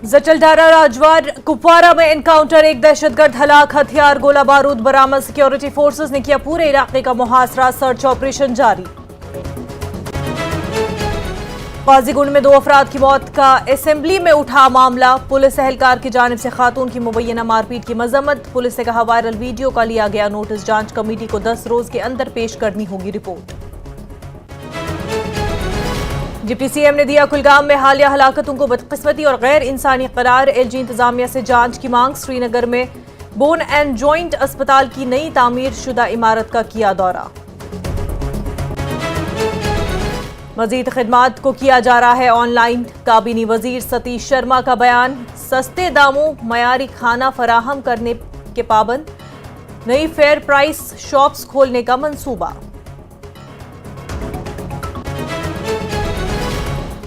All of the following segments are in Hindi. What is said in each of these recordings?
जचलधारा राजवार कुपवारा में एनकाउंटर, एक दहशतगर्द हलाक, हथियार गोला बारूद बरामद। सिक्योरिटी फोर्सेस ने किया पूरे इलाके का मुहासरा, सर्च ऑपरेशन जारी। काजीगुंड में 2 अफराद की मौत का असेंबली में उठा मामला, पुलिस एहलकार की जानिब से खातून की मुबैना मारपीट की मजम्मत। पुलिस ने कहा वायरल वीडियो का लिया गया नोटिस, जांच कमेटी को 10 रोज के अंदर पेश करनी होगी रिपोर्ट। डिप्टी सीएम ने दिया कुलगाम में हालिया हलाकतों को बदकिस्मती और गैर इंसानी करार, एलजी इंतजामिया से जांच की मांग। श्रीनगर में बोन एंड जॉइंट अस्पताल की नई तामीर शुदा इमारत का किया दौरा। मजीद खिदमात को किया जा रहा है ऑनलाइन, काबीनी वजीर सतीश शर्मा का बयान। सस्ते दामों मयारी खाना फराहम करने के पाबंद, नई फेयर प्राइस शॉप्स खोलने का मंसूबा।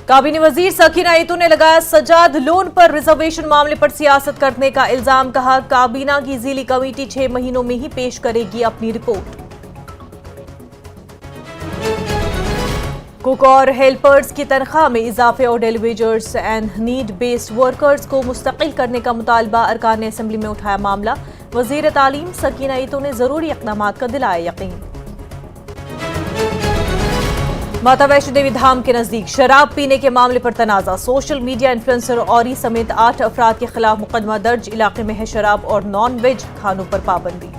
काबीनी वजीर सकीना ईतू ने लगाया सजाद लोन पर रिजर्वेशन मामले पर सियासत करने का इल्जाम। कहा काबीना की ज़ीली कमेटी 6 महीनों में ही पेश करेगी अपनी रिपोर्ट। कुक और हेल्पर्स की तनख्वाह में इजाफे और डेलीवेजर्स एंड नीड बेस्ड वर्कर्स को मुस्तकिल करने का मुतालबा, अरकान ने असेंबली में उठाया मामला। वजीर तालीम सकीना ईतू ने जरूरी इक़दामात का दिलाया यकीन। माता वैष्णो देवी धाम के नजदीक शराब पीने के मामले पर तनाजा, सोशल मीडिया इन्फ्लुएंसर औरी समेत 8 अफराद के खिलाफ मुकदमा दर्ज। इलाके में है शराब और नॉन वेज खानों पर पाबंदी।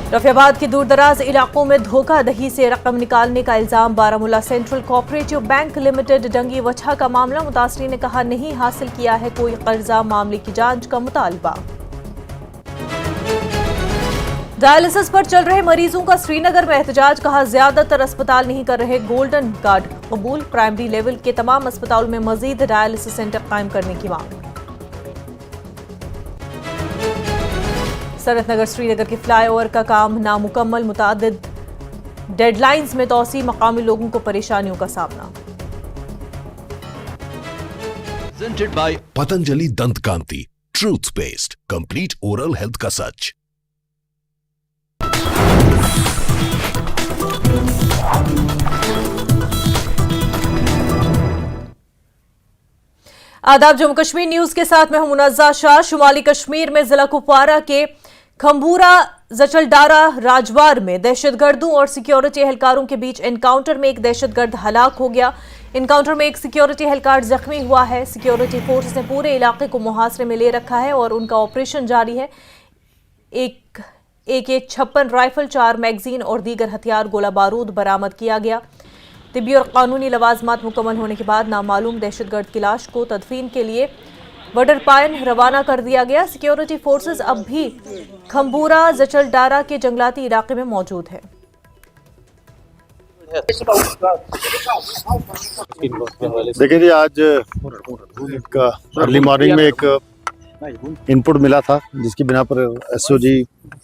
रफियाबाद के दूरदराज इलाकों में धोखाधड़ी से रकम निकालने का इल्जाम। Baramulla central cooperative bank limited Dangi Wacha का मामला, मुतासरीन ने कहा नहीं हासिल किया है कोई कर्जा, मामले की जांच का मुतालबा। डायलिसिस पर चल रहे मरीजों का श्रीनगर में एहतजाज, कहा ज्यादातर अस्पताल नहीं कर रहे गोल्डन कार्ड कबूल। प्राइमरी लेवल के तमाम अस्पतालों में मजीद डायलिसिस सेंटर कायम करने की मांग। सनत नगर श्रीनगर के फ्लाईओवर का काम नामुकम्मल, मुतादिद डेडलाइंस में तौसी, मकामी लोगों को परेशानियों का सामना। Presented by Patanjali Dant Kanti, truth paste, complete oral health का सच। आदाब, जम्मू कश्मीर न्यूज के साथ मैं हूं मुनज़्ज़ा शाह। शुमाली कश्मीर में जिला कुपवारा के खंबूरा जचलडारा राजवार में दहशतगर्दों और सिक्योरिटी एहलकारों के बीच एनकाउंटर में एक दहशतगर्द हलाक हो गया। एनकाउंटर में एक सिक्योरिटी एहलकार जख्मी हुआ है। सिक्योरिटी फोर्स ने पूरे इलाके को मुहासरे में ले रखा है और उनका ऑपरेशन जारी है। एक AK-56 राइफल, 4 मैगजीन और दीगर हथियार गोला बारूद बरामद किया गया। तिब्बी और कानूनी लवाजमात मुकम्मल होने के बाद नामालूम दहशतगर्द की लाश को तदफीन के लिए बडरपायन रवाना कर दिया गया। सिक्योरिटी फोर्सेस अब भी खंबूरा जचलडारा के जंगलाती इलाके में मौजूद है। देखिए जी, आज एक अर्ली मॉर्निंग में एक इनपुट मिला था जिसकी बिना पर SOG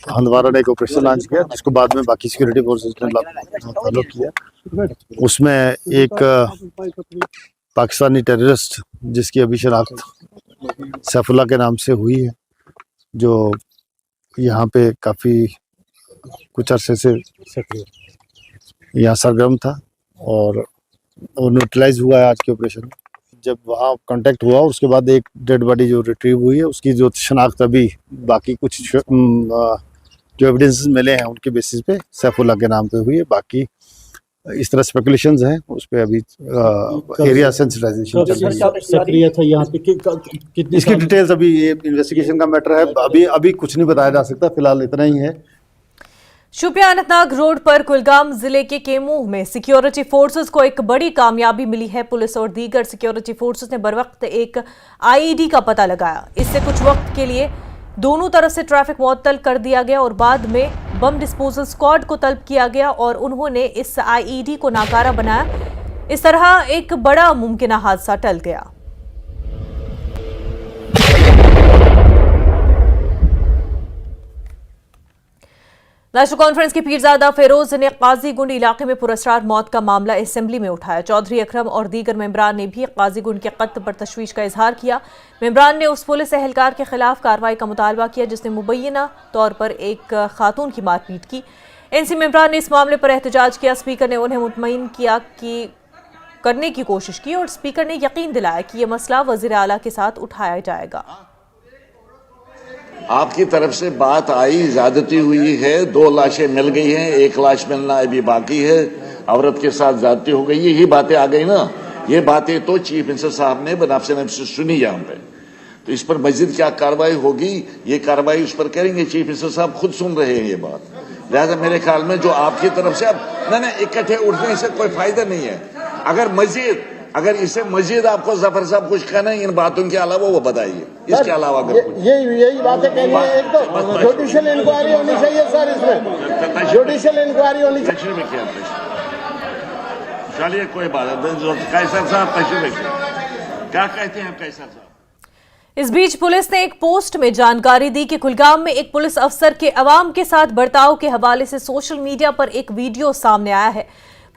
हंदवारा ने एक ऑपरेशन लॉन्च किया, जिसको बाद में बाकी सिक्योरिटी फोर्सेस ने फॉलो किया। उसमें एक पाकिस्तानी टेररिस्ट जिसकी अभी शनाख्त सैफुल्लाह के नाम से हुई है, जो यहाँ पे काफ़ी कुछ अरसे से यहाँ सरगर्म था और वो न्यूट्रलाइज हुआ है आज के ऑपरेशन में। जब वहाँ कांटेक्ट हुआ उसके बाद एक डेड बॉडी जो रिट्रीव हुई है, उसकी जो शनाख्त अभी बाकी कुछ जो एविडेंसेस मिले हैं उनके बेसिस पे सैफुल्लाह के नाम पे हुई है। बाकी इस तरह स्पेकुलेशंस हैं, उस पर अभी एरिया सेंसिटाइजेशन चल रही है। सक्रिय था यहाँ पे कितनी इसकी डिटेल्स अभी ये इन्वेस्टिगेशन का मैटर है, अभी कुछ नहीं बताया जा सकता, फिलहाल इतना ही है। शोपियां अनंतनाग रोड पर कुलगाम जिले के केमूह में सिक्योरिटी फोर्सेस को एक बड़ी कामयाबी मिली है। पुलिस और दीगर सिक्योरिटी फोर्सेस ने बरवक्त एक IED का पता लगाया। इससे कुछ वक्त के लिए दोनों तरफ से ट्रैफिक मुअत्तल कर दिया गया और बाद में बम डिस्पोजल स्क्वाड को तलब किया गया और उन्होंने इस IED को नाकारा बनाया। इस तरह एक बड़ा मुमकिन हादसा टल गया। नेशनल कॉन्फ्रेंस के पीरजादा फेरोज ने काजीगुंड इलाके में पुरस्कार मौत का मामला असेंबली में उठाया। चौधरी अकरम और दीगर मेंबरान ने भी काजीगुंड के कत्ल पर तशवीश का इजहार किया। मेंबरान ने उस पुलिस एहलकार के खिलाफ कार्रवाई का मुतालबा किया जिसने मुबैना तौर पर एक खातून की मारपीट की। NC मेंबरान ने इस मामले पर एहतजाज किया। स्पीकर ने उन्हें मुतमईन किया कि करने की कोशिश की और स्पीकर ने यकीन दिलाया कि यह मसला वजीर आला के साथ उठाया जाएगा। आपकी तरफ से बात आई, ज्यादती हुई है, 2 लाशें मिल गई हैं, 1 लाश मिलना अभी बाकी है, औरत के साथ ज्यादती हो गई, यही बातें आ गई ना। ये बातें तो चीफ मिनिस्टर साहब ने बनाफसे से सुनी यहाँ पे, तो इस पर मजीद क्या कार्रवाई होगी, ये कार्रवाई उस पर करेंगे। चीफ मिनिस्टर साहब खुद सुन रहे हैं ये बात, लिहाजा मेरे ख्याल में जो आपकी तरफ से अब ना इकट्ठे उठने से कोई फायदा नहीं है। अगर इससे मजीद आपको जफर साहब कुछ कहना है इन बातों के अलावा, वो बताइए। इसके अलावा अगर कुछ यही बातें कहनी है, एक तो जुडिशियल इंक्वायरी होनी चाहिए सर, इसमें जुडिशियल इंक्वायरी होनी चाहिए। चलिए कोई बात नहीं, कैसर साहब तशरीफ क्या कहते हैं कैसर साहब? इस बीच पुलिस ने एक पोस्ट में जानकारी दी कि कुलगाम में एक पुलिस अफसर के अवाम के साथ बर्ताव के हवाले से सोशल मीडिया पर एक वीडियो सामने आया है।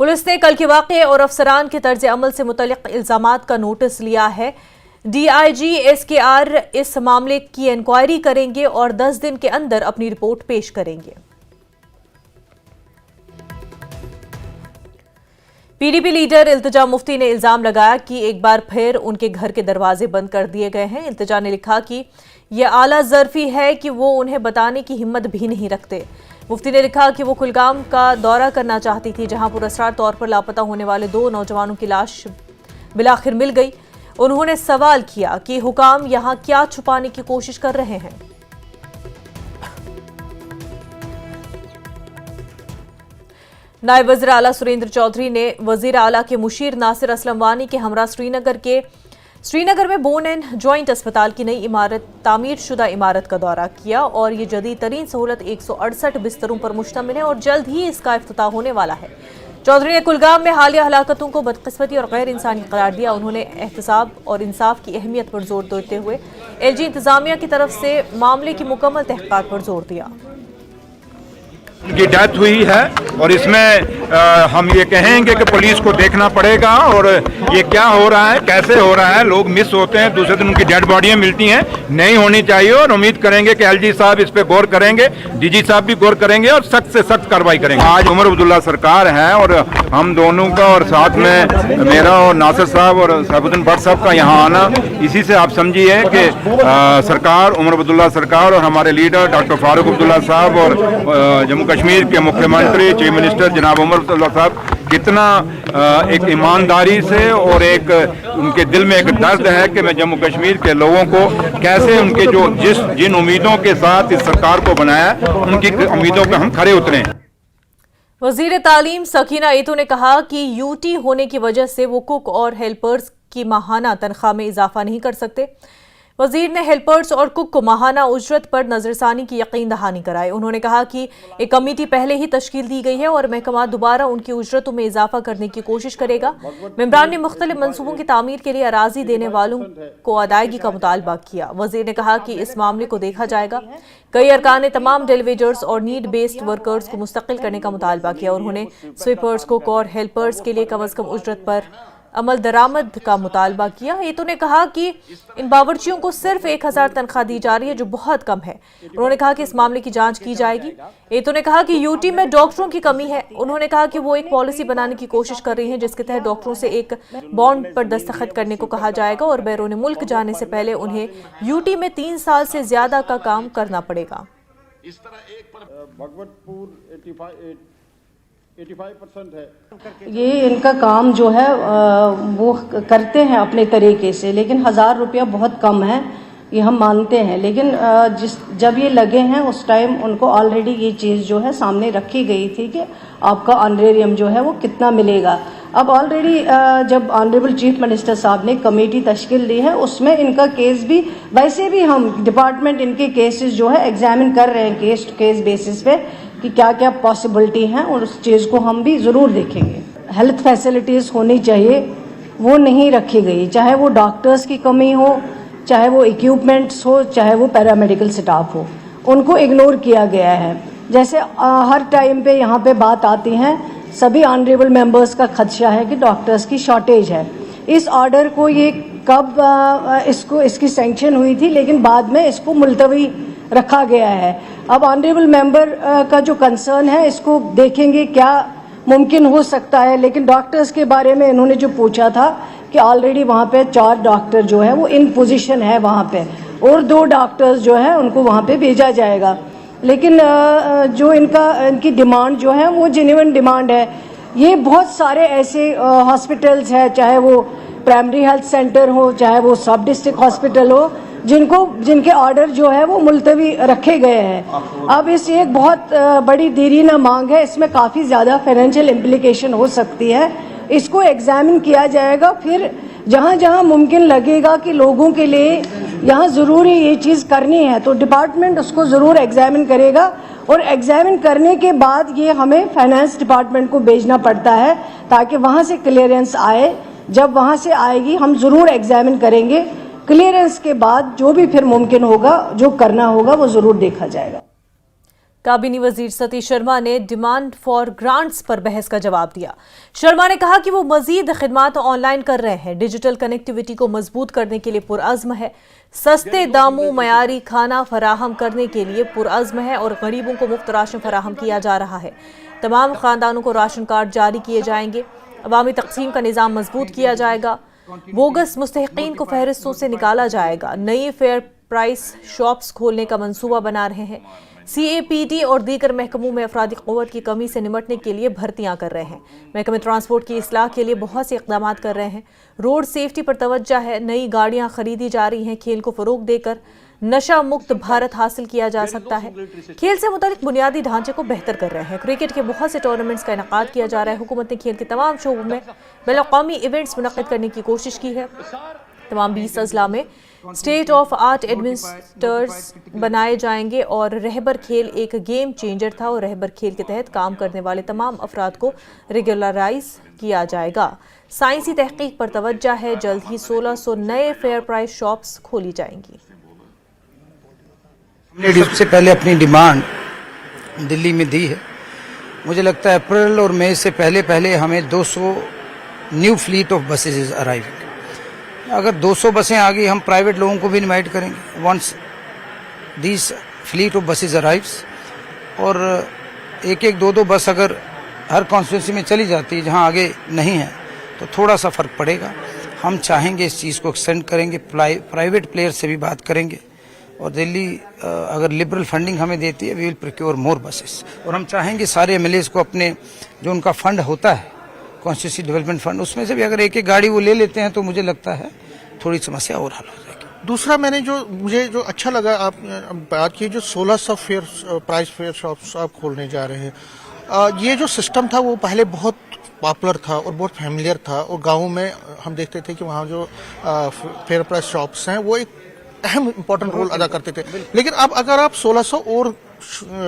पुलिस ने कल के वाक़े और अफसरान के तर्ज अमल से मुतल्लिक़ इल्ज़ामात का नोटिस लिया है। DIG SKR इस मामले की इंक्वायरी करेंगे और 10 दिन के अंदर अपनी रिपोर्ट पेश करेंगे। PDP लीडर इल्तिजा मुफ्ती ने इल्जाम लगाया कि एक बार फिर उनके घर के दरवाजे बंद कर दिए गए हैं। इल्तिजा ने लिखा कि यह आला ज़र्फी है कि वो उन्हें बताने की हिम्मत भी नहीं रखते। मुफ्ती ने लिखा कि वो कुलगाम का दौरा करना चाहती थी, जहां पुरस्कार तौर पर लापता होने वाले 2 नौजवानों की लाश बिलाखिर मिल गई। उन्होंने सवाल किया कि हुकाम यहां क्या छुपाने की कोशिश कर रहे हैं। नायब वज़ीर आला सुरेंद्र चौधरी ने वज़ीर आला के मुशीर नासिर असलम वानी के हमरा श्रीनगर में बोन एंड जॉइंट अस्पताल की नई इमारत तामीर शुदा इमारत का दौरा किया और ये जदीद तरीन सहूलत 168 बिस्तरों पर मुश्तमिल है और जल्द ही इसका इफ्तिताह होने वाला है। चौधरी ने कुलगाम में हालिया हलाकतों को बदकिस्मती और गैर इंसानी करार दिया। उन्होंने एहतसाब और इंसाफ की अहमियत पर जोर देते हुए LG इंतजामिया की तरफ से मामले की मुकम्मल तहक़ीक़ात पर जोर दिया। की डेथ हुई है और इसमें हम ये कहेंगे कि पुलिस को देखना पड़ेगा और ये क्या हो रहा है, कैसे हो रहा है। लोग मिस होते हैं, दूसरे दिन उनकी डेड बॉडियां मिलती हैं, नहीं होनी चाहिए और उम्मीद करेंगे कि LG साहब इस पे गौर करेंगे, DG साहब भी गौर करेंगे और सख्त से सख्त कार्रवाई करेंगे। आज उमर अब्दुल्ला सरकार है और हम दोनों का और साथ में मेरा और नासिर साहब और साहिबुद्दीन भट्ट साहब का यहाँ आना, इसी से आप समझिए कि सरकार, उमर अब्दुल्ला सरकार और हमारे लीडर डॉक्टर फारूक अब्दुल्ला साहब और जम्मू कश्मीर के मुख्यमंत्री चीफ मिनिस्टर जनाब उमर अब्दुल्ला साहब कितना एक ईमानदारी से और एक उनके दिल में एक दर्द है कि मैं जम्मू कश्मीर के लोगों को कैसे उनके जो जिन उम्मीदों के साथ इस सरकार को बनाया, उनकी उम्मीदों पर हम खरे उतरे। वजीर तालीम सकीना एतो ने कहा कि UT होने की वजह से वो कुक और हेल्पर्स की माहाना तनख्वाह में इजाफा नहीं कर सकते। वजीर ने हेल्पर्स और कुक को माहाना उजरत पर नजरसानी की यकीन दहानी कराई। उन्होंने कहा कि एक कमेटी पहले ही तश्कील दी गई है और महकमा दोबारा उनकी उजरतों में इजाफा करने की कोशिश करेगा। मेंबरान ने मुख्तलिफ मनसूबों की तामीर के लिए अराजी देने वालों को अदायगी का मुतालबा किया। वजीर ने कहा कि इस मामले को देखा जाएगा। कई अरकान ने तमाम डेलीवेटर्स और नीड बेस्ड वर्कर्स को मुस्तकिल करने का मुतालबा किया। उन्होंने स्वीपर्स, कुक और हेल्पर्स के लिए कम अज कम उजरत पर अमल दरामद का मुतालबा किया। एतो ने कहा कि इन बावर्चियों को सिर्फ 1000 तनख्वाह दी जा रही है, जो बहुत कम है। उन्होंने कहा कि इस मामले की जांच की जाएगी। एतो ने कहा कि UT में डॉक्टरों की कमी है। उन्होंने कहा कि वो एक पॉलिसी बनाने की कोशिश कर रही हैं जिसके तहत डॉक्टरों से एक बॉन्ड पर दस्तखत करने को कहा जाएगा और बैरून मुल्क जाने से पहले उन्हें UT में 3 साल से ज्यादा का काम करना पड़ेगा। भगवतपुर 85% है। ये इनका काम जो है वो करते हैं अपने तरीके से, लेकिन 1000 रुपया बहुत कम है, ये हम मानते हैं। लेकिन जब ये लगे हैं उस टाइम उनको ऑलरेडी ये चीज़ जो है सामने रखी गई थी कि आपका ऑनरेरियम जो है वो कितना मिलेगा। अब ऑलरेडी जब ऑनरेबल चीफ मिनिस्टर साहब ने कमेटी तश्कील दी है, उसमें इनका केस भी, वैसे भी हम डिपार्टमेंट इनके केसेस जो है एग्जामिन कर रहे हैं केस टू केस बेसिस पे कि क्या क्या पॉसिबिलिटी हैं और उस चीज़ को हम भी ज़रूर देखेंगे। हेल्थ फैसिलिटीज़ होनी चाहिए, वो नहीं रखी गई, चाहे वो डॉक्टर्स की कमी हो, चाहे वो इक्विपमेंट्स हो, चाहे वो पैरामेडिकल स्टाफ हो, उनको इग्नोर किया गया है। जैसे हर टाइम पे यहाँ पे बात आती है, सभी ऑनरेबल मेंबर्स का खदशा है कि डॉक्टर्स की शॉर्टेज है। इस ऑर्डर को ये कब इसकी सैंक्शन हुई थी, लेकिन बाद में इसको मुलतवी रखा गया है। अब ऑनरेबल मेंबर का जो कंसर्न है, इसको देखेंगे क्या मुमकिन हो सकता है। लेकिन डॉक्टर्स के बारे में इन्होंने जो पूछा था कि ऑलरेडी वहाँ पे 4 डॉक्टर जो है वो इन पोजीशन है वहाँ पे, और 2 डॉक्टर्स जो है उनको वहाँ पे भेजा जाएगा। लेकिन जो इनकी डिमांड जो है वो जेन्युइन डिमांड है। ये बहुत सारे ऐसे हॉस्पिटल्स हैं, चाहे वो प्राइमरी हेल्थ सेंटर हो, चाहे वो सब डिस्ट्रिक्ट हॉस्पिटल हो, जिनके ऑर्डर जो है वो मुलतवी रखे गए हैं। अब इस एक बहुत बड़ी देरीना मांग है, इसमें काफ़ी ज़्यादा फाइनेंशियल इम्प्लीकेशन हो सकती है। इसको एग्जामिन किया जाएगा, फिर जहाँ जहाँ मुमकिन लगेगा कि लोगों के लिए यहाँ ज़रूरी ये चीज़ करनी है तो डिपार्टमेंट उसको ज़रूर एग्जामिन करेगा, और एग्जामिन करने के बाद ये हमें फाइनेंस डिपार्टमेंट को भेजना पड़ता है ताकि वहाँ से क्लियरेंस आए। जब वहाँ से आएगी हम ज़रूर एग्जामिन करेंगे, क्लियरेंस के बाद जो भी फिर मुमकिन होगा, जो करना होगा वो ज़रूर देखा जाएगा। काबीना वजीर सतीश शर्मा ने डिमांड फॉर ग्रांट्स पर बहस का जवाब दिया। शर्मा ने कहा कि वो मजीद खिदमात ऑनलाइन कर रहे हैं, डिजिटल कनेक्टिविटी को मजबूत करने के लिए पुरअज़्म है, सस्ते दामों मयारी खाना फराहम करने के लिए पुरअज़्म है और गरीबों को मुफ्त राशन फराहम किया जा रहा है। तमाम खानदानों को राशन कार्ड जारी किए जाएंगे, अवामी तकसीम का निज़ाम मजबूत किया जाएगा, बोगस मुस्तहिकीन को फहरिस्तों से निकाला जाएगा, नई फेयर प्राइस शॉप्स खोलने का मंसूबा बना रहे हैं, CAPD और दीगर महकमों में अफरादी क़ुव्वत की कमी से निमटने के लिए भर्तियां कर रहे हैं। महकमे ट्रांसपोर्ट की इस्लाह के लिए बहुत से इक़दाम कर रहे हैं। रोड सेफ्टी पर तवज्जो है, नई गाड़ियां खरीदी जा रही हैं। खेल को फ़रोग देकर नशा मुक्त भारत हासिल किया जा सकता है। खेल से मुतालिक बुनियादी ढांचे को बेहतर कर रहे हैं। क्रिकेट के बहुत से टूर्नामेंट्स का इनेकाद किया जा रहा है। हुकूमत ने खेल के तमाम शोबों में बैनुल-अक़वामी इवेंट्स मुनक़्क़िद करने की कोशिश की है। तमाम 20 अजला में स्टेट ऑफ आर्ट एडमिनिस्ट्रेटर्स बनाए जाएंगे और रहबर खेल एक गेम चेंजर था और रहबर खेल के तहत काम करने वाले तमाम अफराद को रेगुलराइज किया जाएगा। साइंसी तहकीक पर तवज्जो है, जल्द ही 1600 नए फेयर प्राइस शॉप्स खोली जाएंगी। हमने सबसे पहले अपनी डिमांड दिल्ली में दी है। मुझे लगता है अप्रैल और मई से पहले हमें 200 new fleet of buses arriving. अगर 200 बसें आ गई, हम प्राइवेट लोगों को भी इनवाइट करेंगे once this fleet of buses arrives, और एक 2 बस अगर हर कॉन्स्टिट्यूंसी में चली जाती है जहां आगे नहीं है तो थोड़ा सा फर्क पड़ेगा। हम चाहेंगे इस चीज़ को एक्सटेंड करेंगे, प्राइवेट प्लेयर से भी बात करेंगे, और दिल्ली अगर लिबरल फंडिंग हमें देती है we will procure more buses. और हम चाहेंगे सारे MLAs को अपने जो उनका फंड होता है कॉन्स्टिट्यूंसी डेवलपमेंट फंड, उसमें से भी अगर एक गाड़ी वो ले लेते हैं तो मुझे लगता है थोड़ी समस्या और हल हो जाएगी। दूसरा मुझे जो अच्छा लगा, आप बात की जो 1600 प्राइस फेयर शॉप्स आप खोलने जा रहे हैं। ये जो सिस्टम था वो पहले बहुत पॉपुलर था और बहुत फैमिलियर था, और गाँव में हम देखते थे कि वहाँ जो फेयर प्राइस शॉप्स हैं वो एक अहम इम्पोर्टेंट रोल अदा करते थे। लेकिन अब अगर आप 1600 और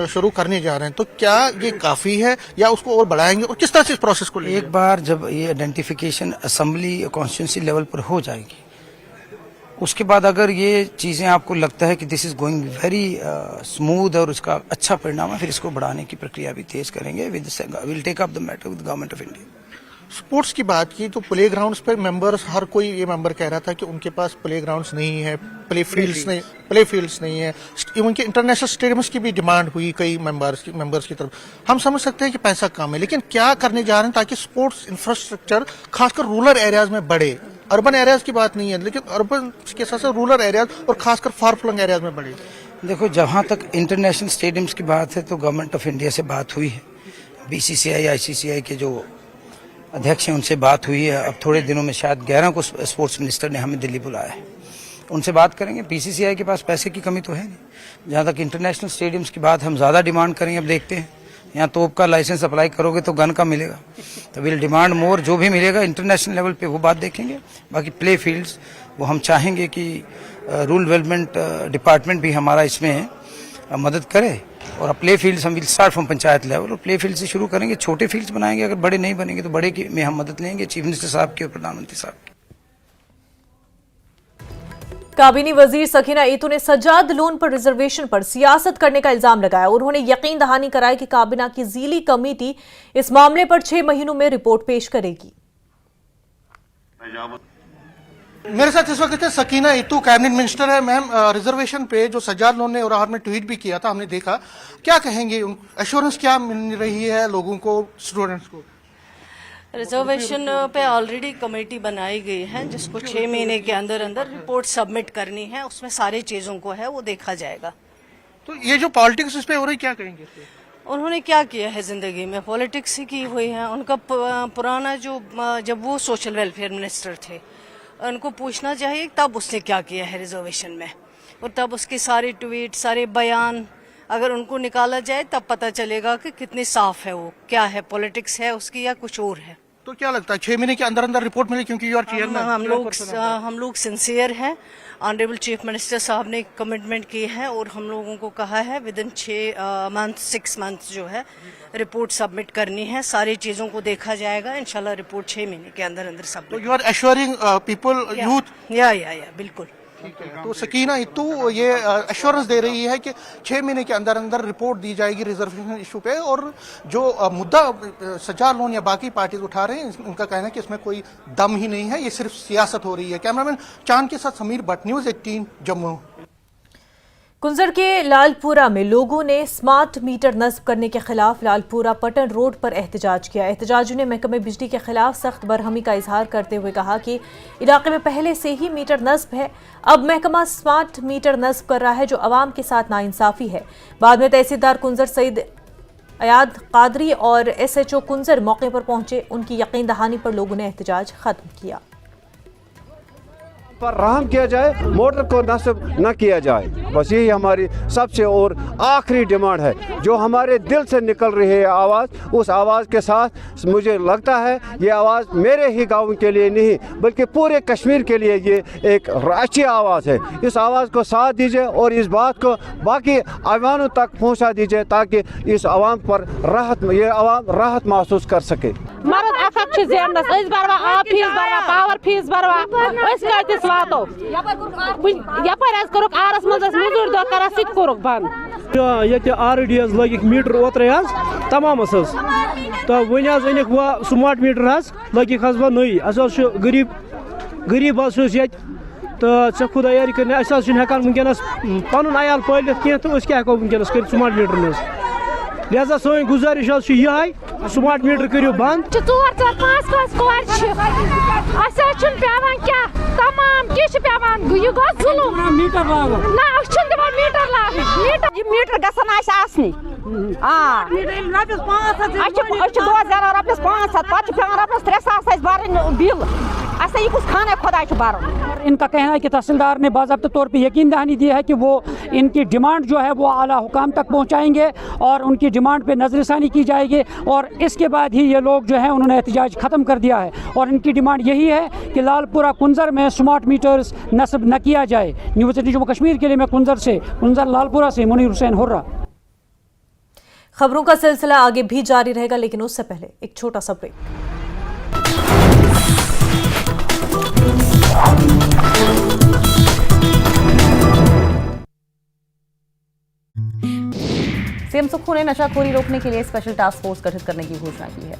शुरू करने जा रहे हैं तो क्या ये काफी है या उसको और बढ़ाएंगे, और किस तरह से इस प्रोसेस को लेंगे? एक बार जब ये आइडेंटिफिकेशन असेंबली कॉन्स्टिट्यूंसी लेवल पर हो जाएगी, उसके बाद अगर ये चीजें आपको लगता है कि this is going very smooth और उसका अच्छा परिणाम है, फिर इसको बढ़ाने की प्रक्रिया भी तेज करेंगे। Will take up the matter with government of India. Sports की बात की तो प्ले ग्राउंड्स पर मेंबर्स, हर कोई ये मेंबर कह रहा था कि उनके पास प्ले ग्राउंड्स नहीं है, प्ले फील्ड्स नहीं है। इवन के इंटरनेशनल स्टेडियम्स की भी डिमांड हुई कई मेंबर्स की तरफ। हम समझ सकते हैं कि पैसा कम है, लेकिन क्या करने जा रहे हैं ताकि स्पोर्ट्स इंफ्रास्ट्रक्चर खासकर रूरल एरियाज में बढ़े? अर्बन एरियाज की बात नहीं है, लेकिन अर्बन के साथ साथ रूरल एरियाज और खासकर फार फ्लंग एरियाज में बढ़े। देखो, जहां तक इंटरनेशनल स्टेडियम्स की बात है तो गवर्नमेंट ऑफ इंडिया से बात हुई है, BCCI ICCI के जो अध्यक्ष हैं उनसे बात हुई है। अब थोड़े दिनों में शायद 11 को स्पोर्ट्स मिनिस्टर ने हमें दिल्ली बुलाया है, उनसे बात करेंगे। BCCI के पास पैसे की कमी तो है नहीं। जहाँ तक इंटरनेशनल स्टेडियम्स की बात, हम ज़्यादा डिमांड करेंगे। अब देखते हैं, यहाँ तोप का लाइसेंस अप्लाई करोगे तो गन का मिलेगा, तो विल डिमांड मोर। जो भी मिलेगा इंटरनेशनल लेवल पे वो बात देखेंगे। बाकी प्ले फील्ड्स वो हम चाहेंगे कि रूरल डेवलपमेंट डिपार्टमेंट भी हमारा इसमें मदद करे, और प्ले फील्ड्स हम will start from panchayat level, और प्ले फील्ड से शुरू करेंगे। छोटे फील्ड्स बनाएंगे, अगर बड़े नहीं बनेंगे तो बड़े की में हम मदद लेंगे, चीफ मिनिस्टर साहब की और प्रधानमंत्री साहब की। काबीनी वजीर सकीना ईतू ने सजाद लोन पर रिजर्वेशन पर सियासत करने का इल्जाम लगाया। उन्होंने यकीन दहानी कराई कि काबीना की ज़ीली कमेटी इस मामले पर 6 महीनों में रिपोर्ट पेश करेगी। मेरे साथ इस वक्त है सकीना इतू, कैबिनेट मिनिस्टर है। मैम, रिजर्वेशन पे जो सज्जाद लोन ने और आपने ट्वीट भी किया था, हमने देखा, क्या कहेंगे? एश्योरेंस क्या मिल रही है लोगों को, स्टूडेंट्स को? रिजर्वेशन पे ऑलरेडी कमेटी बनाई गई है जिसको 6 महीने के अंदर अंदर रिपोर्ट सबमिट करनी है। उसमें सारी चीजों को है वो देखा जाएगा। तो ये जो पॉलिटिक्स इस पे हो रही, क्या कहेंगे इस पे? उन्होंने क्या किया है जिंदगी में? पॉलिटिक्स ही की हुई है। उनका पुराना जो जब वो सोशल वेलफेयर मिनिस्टर थे, उनको पूछना चाहिए तब उसने क्या किया है रिजर्वेशन में, और तब उसके सारे ट्वीट, सारे बयान अगर उनको निकाला जाए तब पता चलेगा कि कितनी साफ है वो, क्या है, पॉलिटिक्स है उसकी या कुछ और है। तो क्या लगता है 6 महीने के अंदर अंदर रिपोर्ट मिले? क्योंकि यू आर चेयरमैन। हम लोग सिंसियर हैं। ऑनरेबल चीफ मिनिस्टर साहब ने कमिटमेंट की है और हम लोगों को कहा है विद इन 6 मंथ जो है रिपोर्ट सबमिट करनी है। सारी चीजों को देखा जाएगा। इंशाल्लाह रिपोर्ट 6 महीने के अंदर अंदर सबमिट। तो you are assuring people, youth? या बिल्कुल। ठीक है। तो सकीना इतू ये एश्योरेंस दे रही है कि 6 महीने के अंदर अंदर रिपोर्ट दी जाएगी रिजर्वेशन इशू पे, और जो मुद्दा सज्जाद लोन या बाकी पार्टी उठा रहे हैं, उनका कहना है कि इसमें कोई दम ही नहीं है, ये सिर्फ सियासत हो रही है। कैमरामैन चांद के साथ समीर भट्ट, न्यूज़ 18 जम्मू। कुंजर के लालपुरा में लोगों ने स्मार्ट मीटर नस्ब करने के खिलाफ लालपुरा पटन रोड पर एहतजाज किया। एहतजाजियों ने महकमे बिजली के खिलाफ सख्त बरहमी का इजहार करते हुए कहा कि इलाके में पहले से ही मीटर नस्ब है, अब महकमा स्मार्ट मीटर नस्ब कर रहा है जो अवाम के साथ नाइंसाफी है। बाद में तहसीलदार कुंजर सईद अयाद कादरी और SHO कुंजर मौके पर पहुंचे। उनकी यकीन दहानी पर लोगों ने एहतजाज खत्म किया। पर रहम किया जाए, मोटर को नस्ब न किया जाए, बस यही हमारी सबसे और आखिरी डिमांड है। जो हमारे दिल से निकल रही है आवाज़, उस आवाज़ के साथ मुझे लगता है ये आवाज़ मेरे ही गाँव के लिए नहीं बल्कि पूरे कश्मीर के लिए ये एक राष्ट्रीय आवाज़ है। इस आवाज़ को साथ दीजिए और इस बात को बाकी अवामों तक पहुँचा दीजिए ताकि इस आवाम पर ये आवाम राहत महसूस कर सके। मरद अखत जेनस बरवा आब फीस बरवा पावर फीस बरवा कतिस वातो यपर करुक आरस मज मजूर दो कर करुक बंद ये ऑलरेडी लगिक मीटर ओत्रे तमाम तो वन अनिक वह स्मार्ट मीटर लगिक वह नई गरीब ये तो ऐ खुदारी कर हेकान वनकस पन अयाल पाल कह तो क्या हेको वनकस कर स्मार्ट मीटर मज। लिहाजा सोन गुजारिश ये स्मार्ट मीटर करो बंद। 4-5 पेवान क्या तमाम यह गो जुलुम मीटर लागो ना मीटर लाग मीटर गसन आसनी रॉपिस 500 पत रॉपिस 3,000 भरन बिल यह कुछ खाना खुदा भर। इनका कहना है कि तहसीलदार ने बाज़ाब्ता तौर पर यकीन दहानी दी है कि वो इनकी डिमांड जो है वो आला हुकाम तक पहुँचाएंगे और उनकी डिमांड पे नज़रसानी की जाएगी और इसके बाद ही ये लोग जो है उन्होंने एहतजाज ख़त्म कर दिया है और इनकी डिमांड यही है कि लालपुरा कुंजर में स्मार्ट मीटर्स नस्ब न किया जाए। न्यूज़ 18 जम्मू कश्मीर के लिए मैं कुंजर लालपुरा से मुनीर हुसैन हुर्रा। खबरों का सिलसिला आगे भी जारी रहेगा, लेकिन उससे पहले एक छोटा सा ब्रेक। सीएम सुक्खू ने नशाखोरी रोकने के लिए स्पेशल टास्क फोर्स गठित करने की घोषणा की है।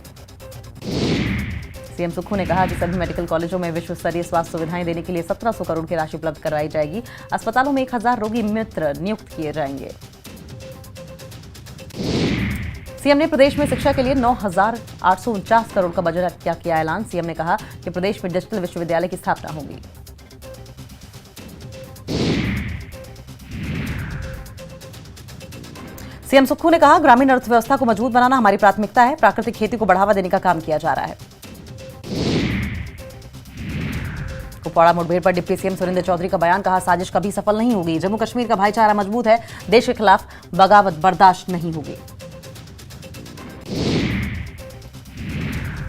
सीएम सुक्खू ने कहा कि सभी मेडिकल कॉलेजों में विश्व स्तरीय स्वास्थ्य सुविधाएं देने के लिए 1700 करोड़ की राशि उपलब्ध कराई जाएगी। अस्पतालों में 1000 रोगी मित्र नियुक्त किए जाएंगे। सीएम ने प्रदेश में शिक्षा के लिए 9,849 करोड़ का बजट किया ऐलान। सीएम ने कहा कि प्रदेश में डिजिटल विश्वविद्यालय की स्थापना होगी। सीएम सुक्खू ने कहा ग्रामीण अर्थव्यवस्था को मजबूत बनाना हमारी प्राथमिकता है। प्राकृतिक खेती को बढ़ावा देने का काम किया जा रहा है। कुपवाड़ा मुठभेड़ पर डिप्टी सीएम सुरेंद्र चौधरी का बयान, कहा साजिश कभी सफल नहीं होगी। जम्मू कश्मीर का भाईचारा मजबूत है, देश के खिलाफ बगावत बर्दाश्त नहीं होगी।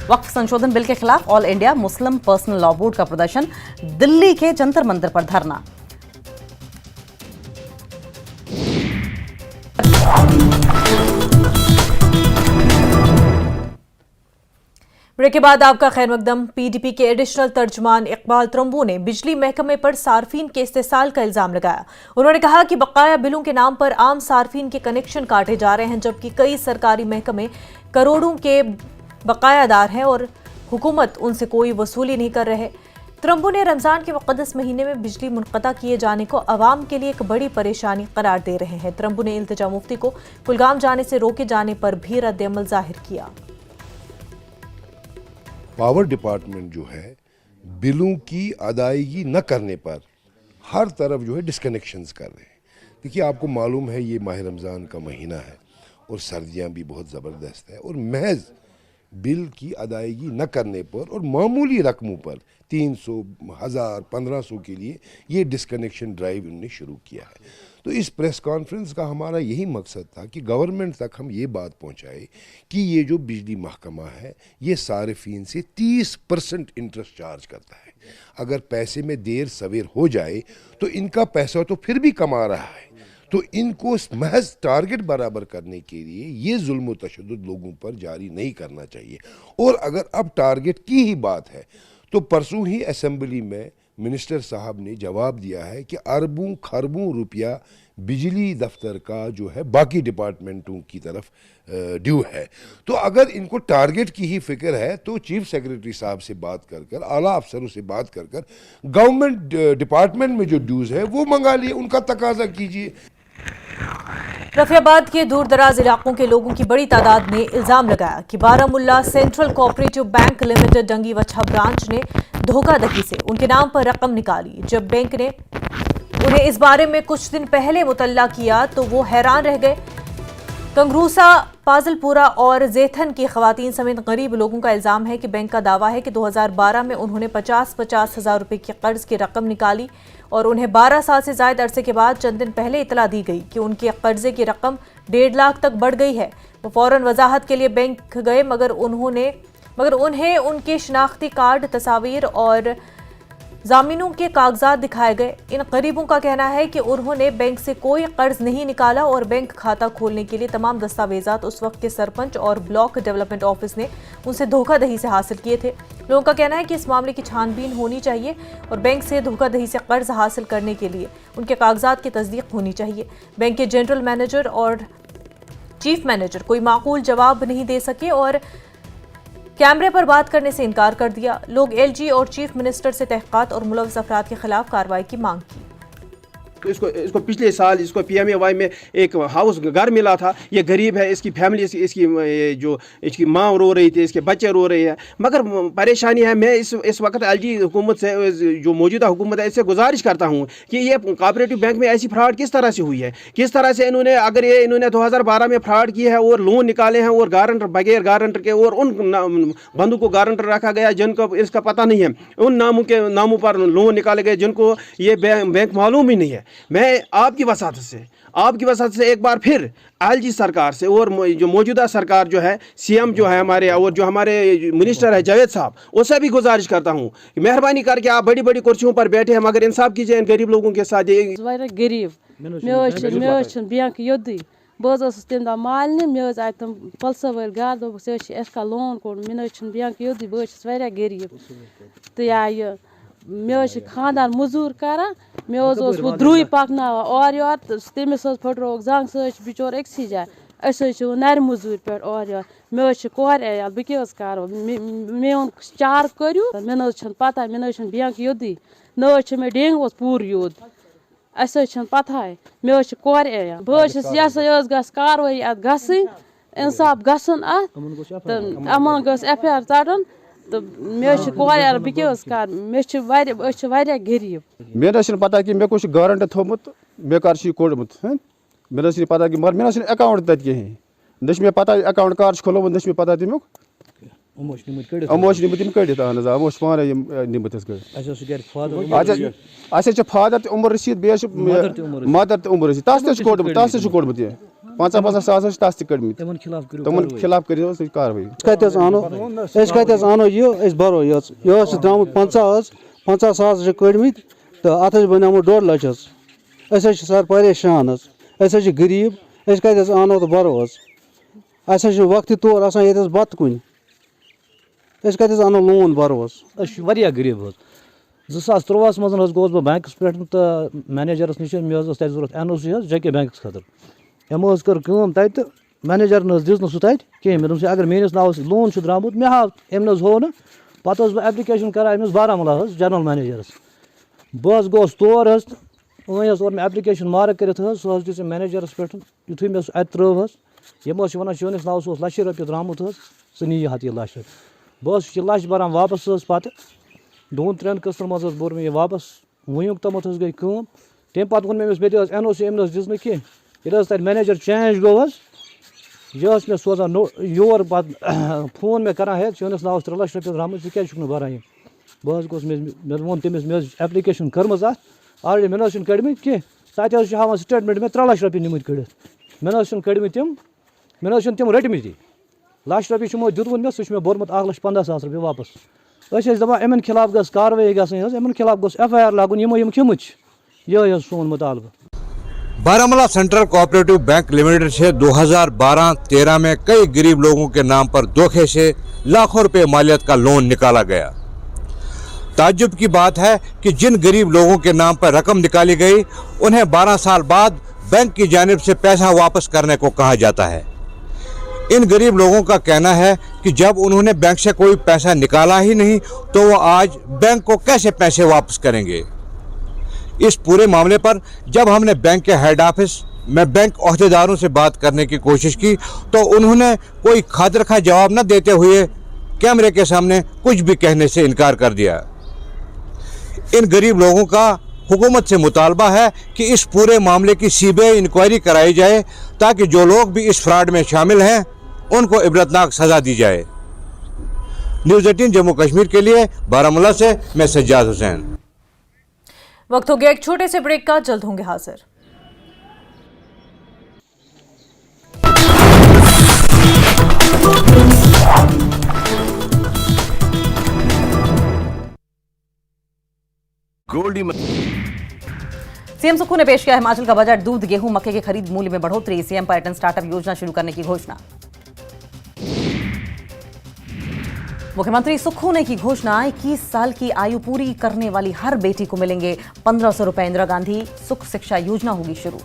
वक्फ संशोधन बिल के खिलाफ all India Muslim personal law board का प्रदर्शन, दिल्ली के जंतर मंतर पर धरना। ब्रेक के बाद आपका खैर मकदम। पीडीपी के एडिशनल तर्जमान इकबाल त्रंबू ने बिजली महकमे पर सार्फिन के इस्तेसाल का इल्जाम लगाया। उन्होंने कहा कि बकाया बिलों के नाम पर आम सार्फिन के कनेक्शन काटे जा रहे हैं, जबकि कई सरकारी महकमे करोड़ों के बकायादार हैं और हुकूमत उनसे कोई वसूली नहीं कर रहे। त्रंबू ने रमजान के मुक़द्दस महीने में बिजली मुनक़ता किए जाने को अवाम के लिए एक बड़ी परेशानी करार दे रहे हैं। त्रंबू ने इल्तिजा मुफ्ती को कुलगाम जाने से रोके जाने पर भी रद्द-ए-अमल जाहिर किया। पावर डिपार्टमेंट जो है बिलों की अदायगी न करने पर हर तरफ जो है डिस्कनेक्शंस कर रहे हैं। देखिए, आपको मालूम है ये माह रमज़ान का महीना है और सर्दियां भी बहुत ज़बरदस्त है और महज बिल की अदायगी न करने पर और मामूली रकमों पर 300, 1000, 1500 के लिए ये डिस्कनेक्शन ड्राइव उन्होंने शुरू किया है। तो इस प्रेस कॉन्फ्रेंस का हमारा यही मकसद था कि गवर्नमेंट तक हम ये बात पहुंचाए कि ये जो बिजली महकमा है ये सारिफीन से 30% इंटरेस्ट चार्ज करता है। अगर पैसे में देर सवेर हो जाए तो इनका पैसा तो फिर भी कमा रहा है, तो इनको महज टारगेट बराबर करने के लिए ये जुल्म व तशद्दुद लोगों पर जारी नहीं करना चाहिए। और अगर अब टारगेट की ही बात है तो परसों ही असेंबली में मिनिस्टर साहब ने जवाब दिया है कि अरबों खरबों रुपया बिजली दफ्तर का जो है बाकी डिपार्टमेंटों की तरफ ड्यू है। तो अगर इनको टारगेट की ही फिक्र है तो चीफ सेक्रेटरी साहब से बात कर कर, आला अफसरों से बात कर कर गवर्नमेंट डिपार्टमेंट में जो ड्यूज है वो मंगा लिए, उनका तकाजा कीजिए। रफियाबाद के दूर दराज इलाकों के लोगों की बड़ी तादाद ने इल्जाम लगाया कि Baramulla central cooperative bank limited Dangi Wacha branch ने धोखाधड़ी से उनके नाम पर रकम निकाली। जब बैंक ने उन्हें इस बारे में कुछ दिन पहले मुतल्ला किया तो वो हैरान रह गए। कंगरूसा, पाजलपुरा और जैथन की खवातीन समेत गरीब लोगों का इल्जाम है कि बैंक का दावा है कि 2012 में उन्होंने 50-50 हज़ार रुपये की कर्ज की रकम निकाली और उन्हें 12 साल से जायद अरसे के बाद चंद दिन पहले इतला दी गई कि उनके कर्जे की रकम 1.5 लाख तक बढ़ गई है। वो फौरन वजाहत के लिए बैंक गए मगर उन्हें उनके शनाख्ती कार्ड, तस्वीर और जामीनों के कागजात दिखाए गए। इन गरीबों का कहना है कि उन्होंने बैंक से कोई कर्ज नहीं निकाला और बैंक खाता खोलने के लिए तमाम दस्तावेजात उस वक्त के सरपंच और ब्लॉक डेवलपमेंट ऑफिस ने उनसे धोखाधड़ी से हासिल किए थे। लोगों का कहना है कि इस मामले की छानबीन होनी चाहिए और बैंक से धोखाधड़ी से कर्ज हासिल करने के लिए उनके कागजात की तस्दीक होनी चाहिए। बैंक के जनरल मैनेजर और चीफ मैनेजर कोई माकूल जवाब नहीं दे सके और कैमरे पर बात करने से इनकार कर दिया। लोग एलजी और चीफ मिनिस्टर से तहकीकात और मुलव्वस अफराद के खिलाफ कार्रवाई की मांग की। इसको पिछले साल इसको PMAY में एक हाउस घर मिला था। ये गरीब है, इसकी फैमिली इसकी माँ रो रही थी, इसके बच्चे रो रहे हैं। मगर परेशानी है, मैं इस वक्त LG हुकूमत से, जो मौजूदा हुकूमत है, इससे गुजारिश करता हूँ कि ये कोऑपरेटिव बैंक में ऐसी फ्रॉड किस तरह से हुई है, किस तरह से इन्होंने 2012 में फ्रॉड किया है और लोन निकाले हैं और गारंटर बगैर गारंटर के और उन बंदों को गारंटर रखा गया जिनको इसका पता नहीं है। उन नामों पर लोन निकाले गए जिनको ये बैंक मालूम ही नहीं है। मैं आपकी वसात से एक बार फिर LG सरकार से और जो मौजूदा सरकार जो है, CM जो है हमारे और जो हमारे मिनिस्टर है जावेद साहब, उससे भी गुजारिश करता हूँ कि मेहरबानी करके आप बड़ी बड़ी कुर्सियों पर बैठे हैं मगर इंसाफ कीजिए इन गरीब लोगों के साथ। गरीब बैंक योदी बह तम दह मालने मे आए तम पल्सर वाल गर दोक लोन कोड़ मे बैंक योदी बह गरीब तो या मे खानदान मजूर करान मे वो द्रुई पकना और योर तमिस फटरोक जंग सह बिचोर अक्सी जाए वो नर मजूर पे और योर मे कोर अयाल बह क्या करो मेन चार करू मे न पता मे न बैंक योदी न मे डेंग पूर योद अस पता मे कोर अयाल बह कार्रवाई अत गई इंसाफ गन अमन गस FIR चढ़न तो मे कोर बह क्या कर मे गरीब मे पता कि मे कुछ गारंट थोमुत मे कर कोड़मुत मे पता कि मगर मे अकाउंट तत कहें न मे पता अकाउंट कर खोलोमुत न पता तमिक अमो निम कड़ित अहन अमो पाने निमित फादर तो उमर रशीद बे मदर तो उमर रशीद तस कोड़मुत यह 50-50 सास तस कड़मित तमन खिलाफ कर कार्रवाई अनो यह बरो ये द्रामुत 50 सास कड़मित तो अत बनो 1.5 लाख सर परेशान अस गरीब अनो तो बरो अस वक्त तौर आसान बत कुन अनो लोन बरो गरीब 2013 मज गोस बह बैंकस पे तो मैनेजरस नश मे जरूरत NOC JK बैंक खतर यमो कर तत मैनेजर दिस सह तत कहें मे अगर मेस नाव लोन द्रामुत मे हाव अम हो पत बह एप्लिकेशन करान अमिस बारामूला जनरल मैनेजरस बह गोस तौर वह और मे एप्लिकेशन मार्क कर सह दिस मैनेजरस पे यु मे सह त्रो यम वन चोनिस नाव सह लक्ष रुपये द्रामुत सह नी यह लक्ष रुपये बस यह लक्ष बरान वापस पे 2-3 किस्तन मज बोर मे वापस वुक तमत गई तम पे वो मे बे NOC अम दिन कह ये मैनेजर चेंज गो यह मे सोजान योर पे फोन मे कर है चोनिस नाव 3 लाख रुपये द्रामुत क्या बरान बह गोस मे वो तमिस मे एप्लिकेशन कर्म ऑलरेडी मे कड़मित कह तत हां स्टेटमेंट मे 3 लाख रुपये निमित कड़ित मे कड़मित तम मे तम रटमित लाख रुपये मो दुन मे सह बोरमुत 1,15,000 रुपये वापस दपान अमन खिलाफ गस कार्रवाई गमन खिलाफ गोस FIR लागुन यमो यम खिमुत यह सोन मुतालबा। Baramulla central cooperative bank limited से 2012-13 में कई गरीब लोगों के नाम पर धोखे से लाखों रुपए मालियत का लोन निकाला गया। ताज्जुब की बात है कि जिन गरीब लोगों के नाम पर रकम निकाली गई उन्हें 12 साल बाद बैंक की जानिब से पैसा वापस करने को कहा जाता है। इन गरीब लोगों का कहना है कि जब उन्होंने बैंक से कोई पैसा निकाला ही नहीं तो वो आज बैंक को कैसे पैसे वापस करेंगे। इस पूरे मामले पर जब हमने बैंक के हेड ऑफिस में बैंक ओहदेदारों से बात करने की कोशिश की तो उन्होंने कोई खातिरखा जवाब न देते हुए कैमरे के सामने कुछ भी कहने से इनकार कर दिया। इन गरीब लोगों का हुकूमत से मुतालबा है कि इस पूरे मामले की CBI इंक्वायरी कराई जाए ताकि जो लोग भी इस फ्रॉड में शामिल हैं उनको इबरतनाक सज़ा दी जाए। न्यूज़ 18 जम्मू कश्मीर के लिए बारामूला से मैं सज्जाद हुसैन। वक्त हो गया एक छोटे से ब्रेक का, जल्द होंगे हाजिर। सीएम सुक्खू ने पेश किया हिमाचल का बजट, दूध गेहूं मक्के के खरीद मूल्य में बढ़ोतरी, सीएम पर्यटन स्टार्टअप योजना शुरू करने की घोषणा। मुख्यमंत्री सुक्खू ने की घोषणा, 21 साल की आयु पूरी करने वाली हर बेटी को मिलेंगे 1500 रुपए। इंदिरा गांधी सुख शिक्षा योजना होगी शुरू।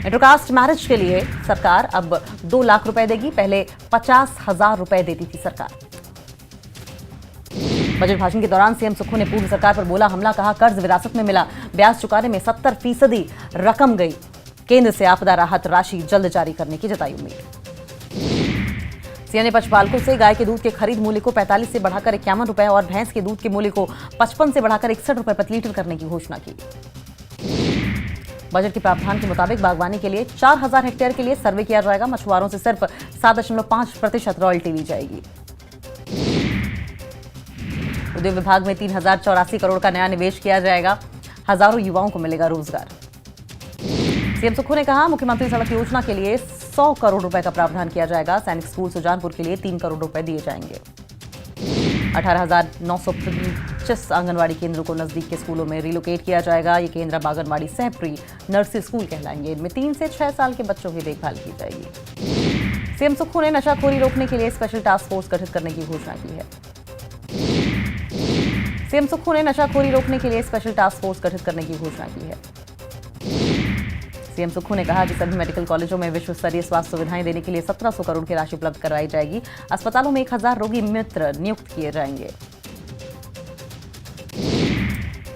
इंटरकास्ट मैरिज के लिए सरकार अब 2 लाख रुपए देगी, पहले 50,000 रुपए देती थी सरकार। बजट भाषण के दौरान सीएम सुक्खू ने पूर्व सरकार पर बोला हमला, कहा कर्ज विरासत में मिला, ब्याज चुकाने में 70% रकम गई। केंद्र से आपदा राहत राशि जल्द जारी करने की जताई उम्मीद। सीएम ने पशुपालकों से गाय के दूध के खरीद मूल्य को 45 से बढ़ाकर 51 रुपए और भैंस के दूध के मूल्य को 55 से बढ़ाकर 61 रुपए प्रति लीटर करने की घोषणा की। बजट के प्रावधान के मुताबिक बागवानी के लिए 4000 हेक्टेयर के लिए सर्वे किया जाएगा। मछुआरों से सिर्फ 7.5% रॉयल्टी ली जाएगी। उद्योग विभाग में 3084 करोड़ का नया निवेश किया जाएगा, हजारों युवाओं को मिलेगा रोजगार। सीएम सुक्खू ने कहा मुख्यमंत्री सड़क योजना के लिए 100 करोड़ रुपए का प्रावधान किया जाएगा। सैनिक स्कूल सुजानपुर के लिए 3 करोड़ रुपए दिए जाएंगे। 18,925 आंगनवाड़ी केंद्रों को नजदीक के स्कूलों में रिलोकेट किया जाएगा। ये केंद्र आंगनवाड़ी सह प्री नर्सरी स्कूल कहलाएंगे। इनमें 3 से 6 साल के बच्चों की देखभाल की जाएगी। सीएम सुक्खू ने नशाखोरी रोकने के लिए स्पेशल टास्क फोर्स गठित करने की घोषणा की है। सीएम सुक्खू ने नशाखोरी रोकने के लिए स्पेशल टास्क फोर्स गठित करने की घोषणा की है। सीएम सुक्खू ने कहा कि सभी मेडिकल कॉलेजों में विश्व स्तरीय स्वास्थ्य सुविधाएं देने के लिए 1700 करोड़ की राशि उपलब्ध कराई जाएगी। अस्पतालों में 1000 रोगी मित्र नियुक्त किए जाएंगे।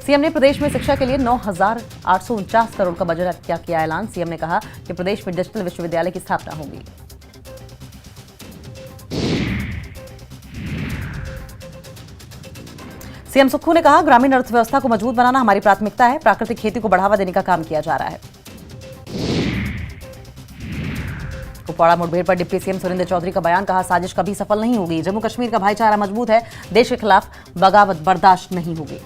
सीएम ने प्रदेश में शिक्षा के लिए 9,849 करोड़ का बजट किया ऐलान। सीएम ने कहा कि प्रदेश में डिजिटल विश्वविद्यालय की स्थापना होगी। सीएम सुक्खू ने कहा ग्रामीण अर्थव्यवस्था को मजबूत बनाना हमारी प्राथमिकता है। प्राकृतिक खेती को बढ़ावा देने का काम किया जा रहा है। कुपवाड़ा मुठभेड़ पर डिप्टी सीएम सुरेंद्र चौधरी का बयान, कहा साजिश कभी सफल नहीं होगी। जम्मू कश्मीर का भाईचारा मजबूत है, देश के खिलाफ बगावत बर्दाश्त नहीं होगी।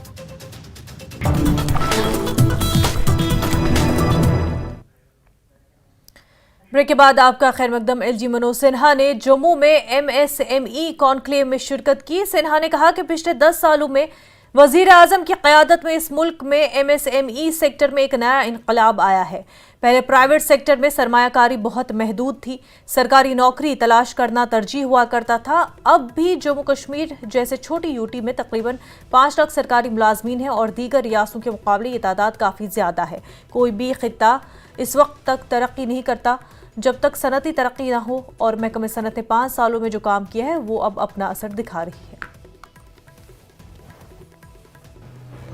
ब्रेक के बाद आपका खैर मकदम। एलजी मनोज सिन्हा ने जम्मू में MSME कॉन्क्लेव में शिरकत की। सिन्हा ने कहा कि पिछले 10 सालों में वजीर आजम की क़यादत में इस मुल्क में MSME सेक्टर में एक नया इनकलाब आया है। पहले प्राइवेट सेक्टर में सरमायाकारी बहुत महदूद थी, सरकारी नौकरी तलाश करना तरजीह हुआ करता था। अब भी जम्मू कश्मीर जैसे छोटी यूटी में तकरीबन 5 लाख सरकारी मुलाजमीन हैं और दीगर रियासतों के मुकाबले ये तादाद काफ़ी ज़्यादा है। कोई भी खित्ता इस वक्त तक तरक्की नहीं करता जब तक सनती तरक्की न हो, और महकमे सनत ने 5 सालों में जो काम किया है वो अब अपना असर दिखा रही है।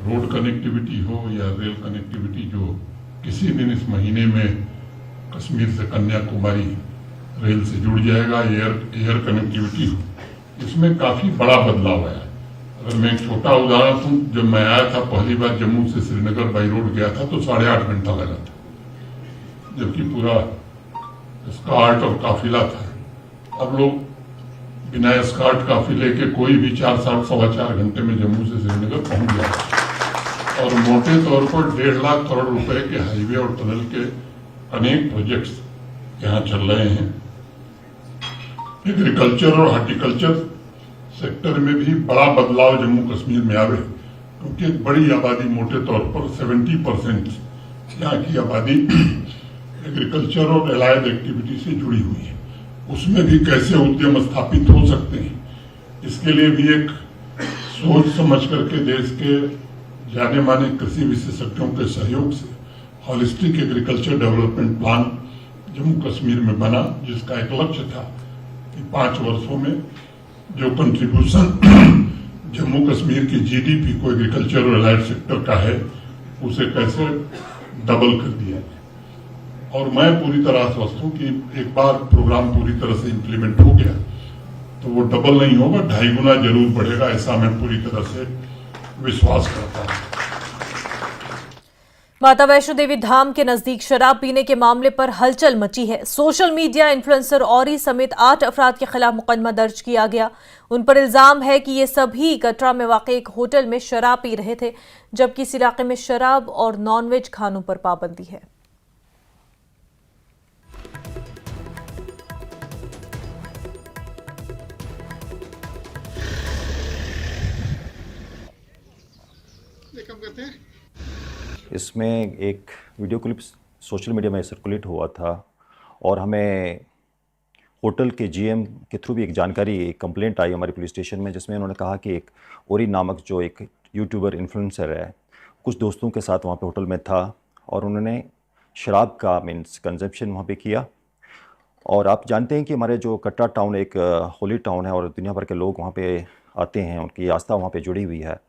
रोड कनेक्टिविटी हो या रेल कनेक्टिविटी, जो किसी दिन इस महीने में कश्मीर से कन्याकुमारी रेल से जुड़ जाएगा, एयर कनेक्टिविटी हो, इसमें काफी बड़ा बदलाव आया। अगर मैं एक छोटा उदाहरण दूं, जब मैं आया था पहली बार जम्मू से श्रीनगर बाई रोड गया था तो 8.5 घंटा लगा था, जबकि पूरा स्कार्ट और काफिला था। अब लोग बिना स्कार्ट काफिले के कोई भी 4, 7, 4.25 घंटे में जम्मू से श्रीनगर पहुंच जाता है। और मोटे तौर पर 1.5 लाख करोड़ रुपए के हाईवे और टनल के अनेक प्रोजेक्ट्स यहाँ चल रहे हैं। एग्रीकल्चर और हॉर्टिकल्चर सेक्टर में भी बड़ा बदलाव जम्मू कश्मीर में आवे, क्योंकि एक बड़ी आबादी, मोटे तौर पर 70% यहाँ की आबादी एग्रीकल्चर और एलाइड एक्टिविटी से जुड़ी हुई है। उसमें भी कैसे उद्यम स्थापित हो सकते हैं, इसके लिए भी एक सोच समझ करके देश के जाने माने कृषि विशेषज्ञों के सहयोग से holistic agriculture development plan Jammu Kashmir में बना, जिसका एक लक्ष्य था कि 5 वर्षों में जो कंट्रीब्यूशन जम्मू कश्मीर की जीडीपी को एग्रीकल्चर और एलाइड सेक्टर का है, उसे कैसे डबल कर दिया जाए। और मैं पूरी तरह आश्वस्त हूं कि एक बार प्रोग्राम पूरी तरह से इम्प्लीमेंट हो गया तो वो डबल नहीं होगा, 2.5 गुना जरूर बढ़ेगा, ऐसा मैं पूरी तरह से विश्वास करता हूं। माता वैष्णो देवी धाम के नजदीक शराब पीने के मामले पर हलचल मची है। सोशल मीडिया इन्फ्लुएंसर औरी समेत 8 अफराद के खिलाफ मुकदमा दर्ज किया गया। उन पर इल्जाम है कि ये सभी कटरा में वाक़ई एक होटल में शराब पी रहे थे, जबकि इस इलाके में शराब और नॉनवेज खानों पर पाबंदी है। इसमें एक वीडियो क्लिप सोशल मीडिया में सर्कुलेट हुआ था और हमें होटल के जीएम के थ्रू भी एक जानकारी, एक कंप्लेंट आई हमारे पुलिस स्टेशन में, जिसमें उन्होंने कहा कि एक ओरी नामक जो एक यूट्यूबर इन्फ्लुएंसर है, कुछ दोस्तों के साथ वहाँ पे होटल में था और उन्होंने शराब का मीन्स कंजप्शन वहाँ पे किया। और आप जानते हैं कि हमारे जो कटरा टाउन एक होली टाउन है और दुनिया भर के लोग वहाँ पे आते हैं, उनकी आस्था वहाँ पे जुड़ी हुई है।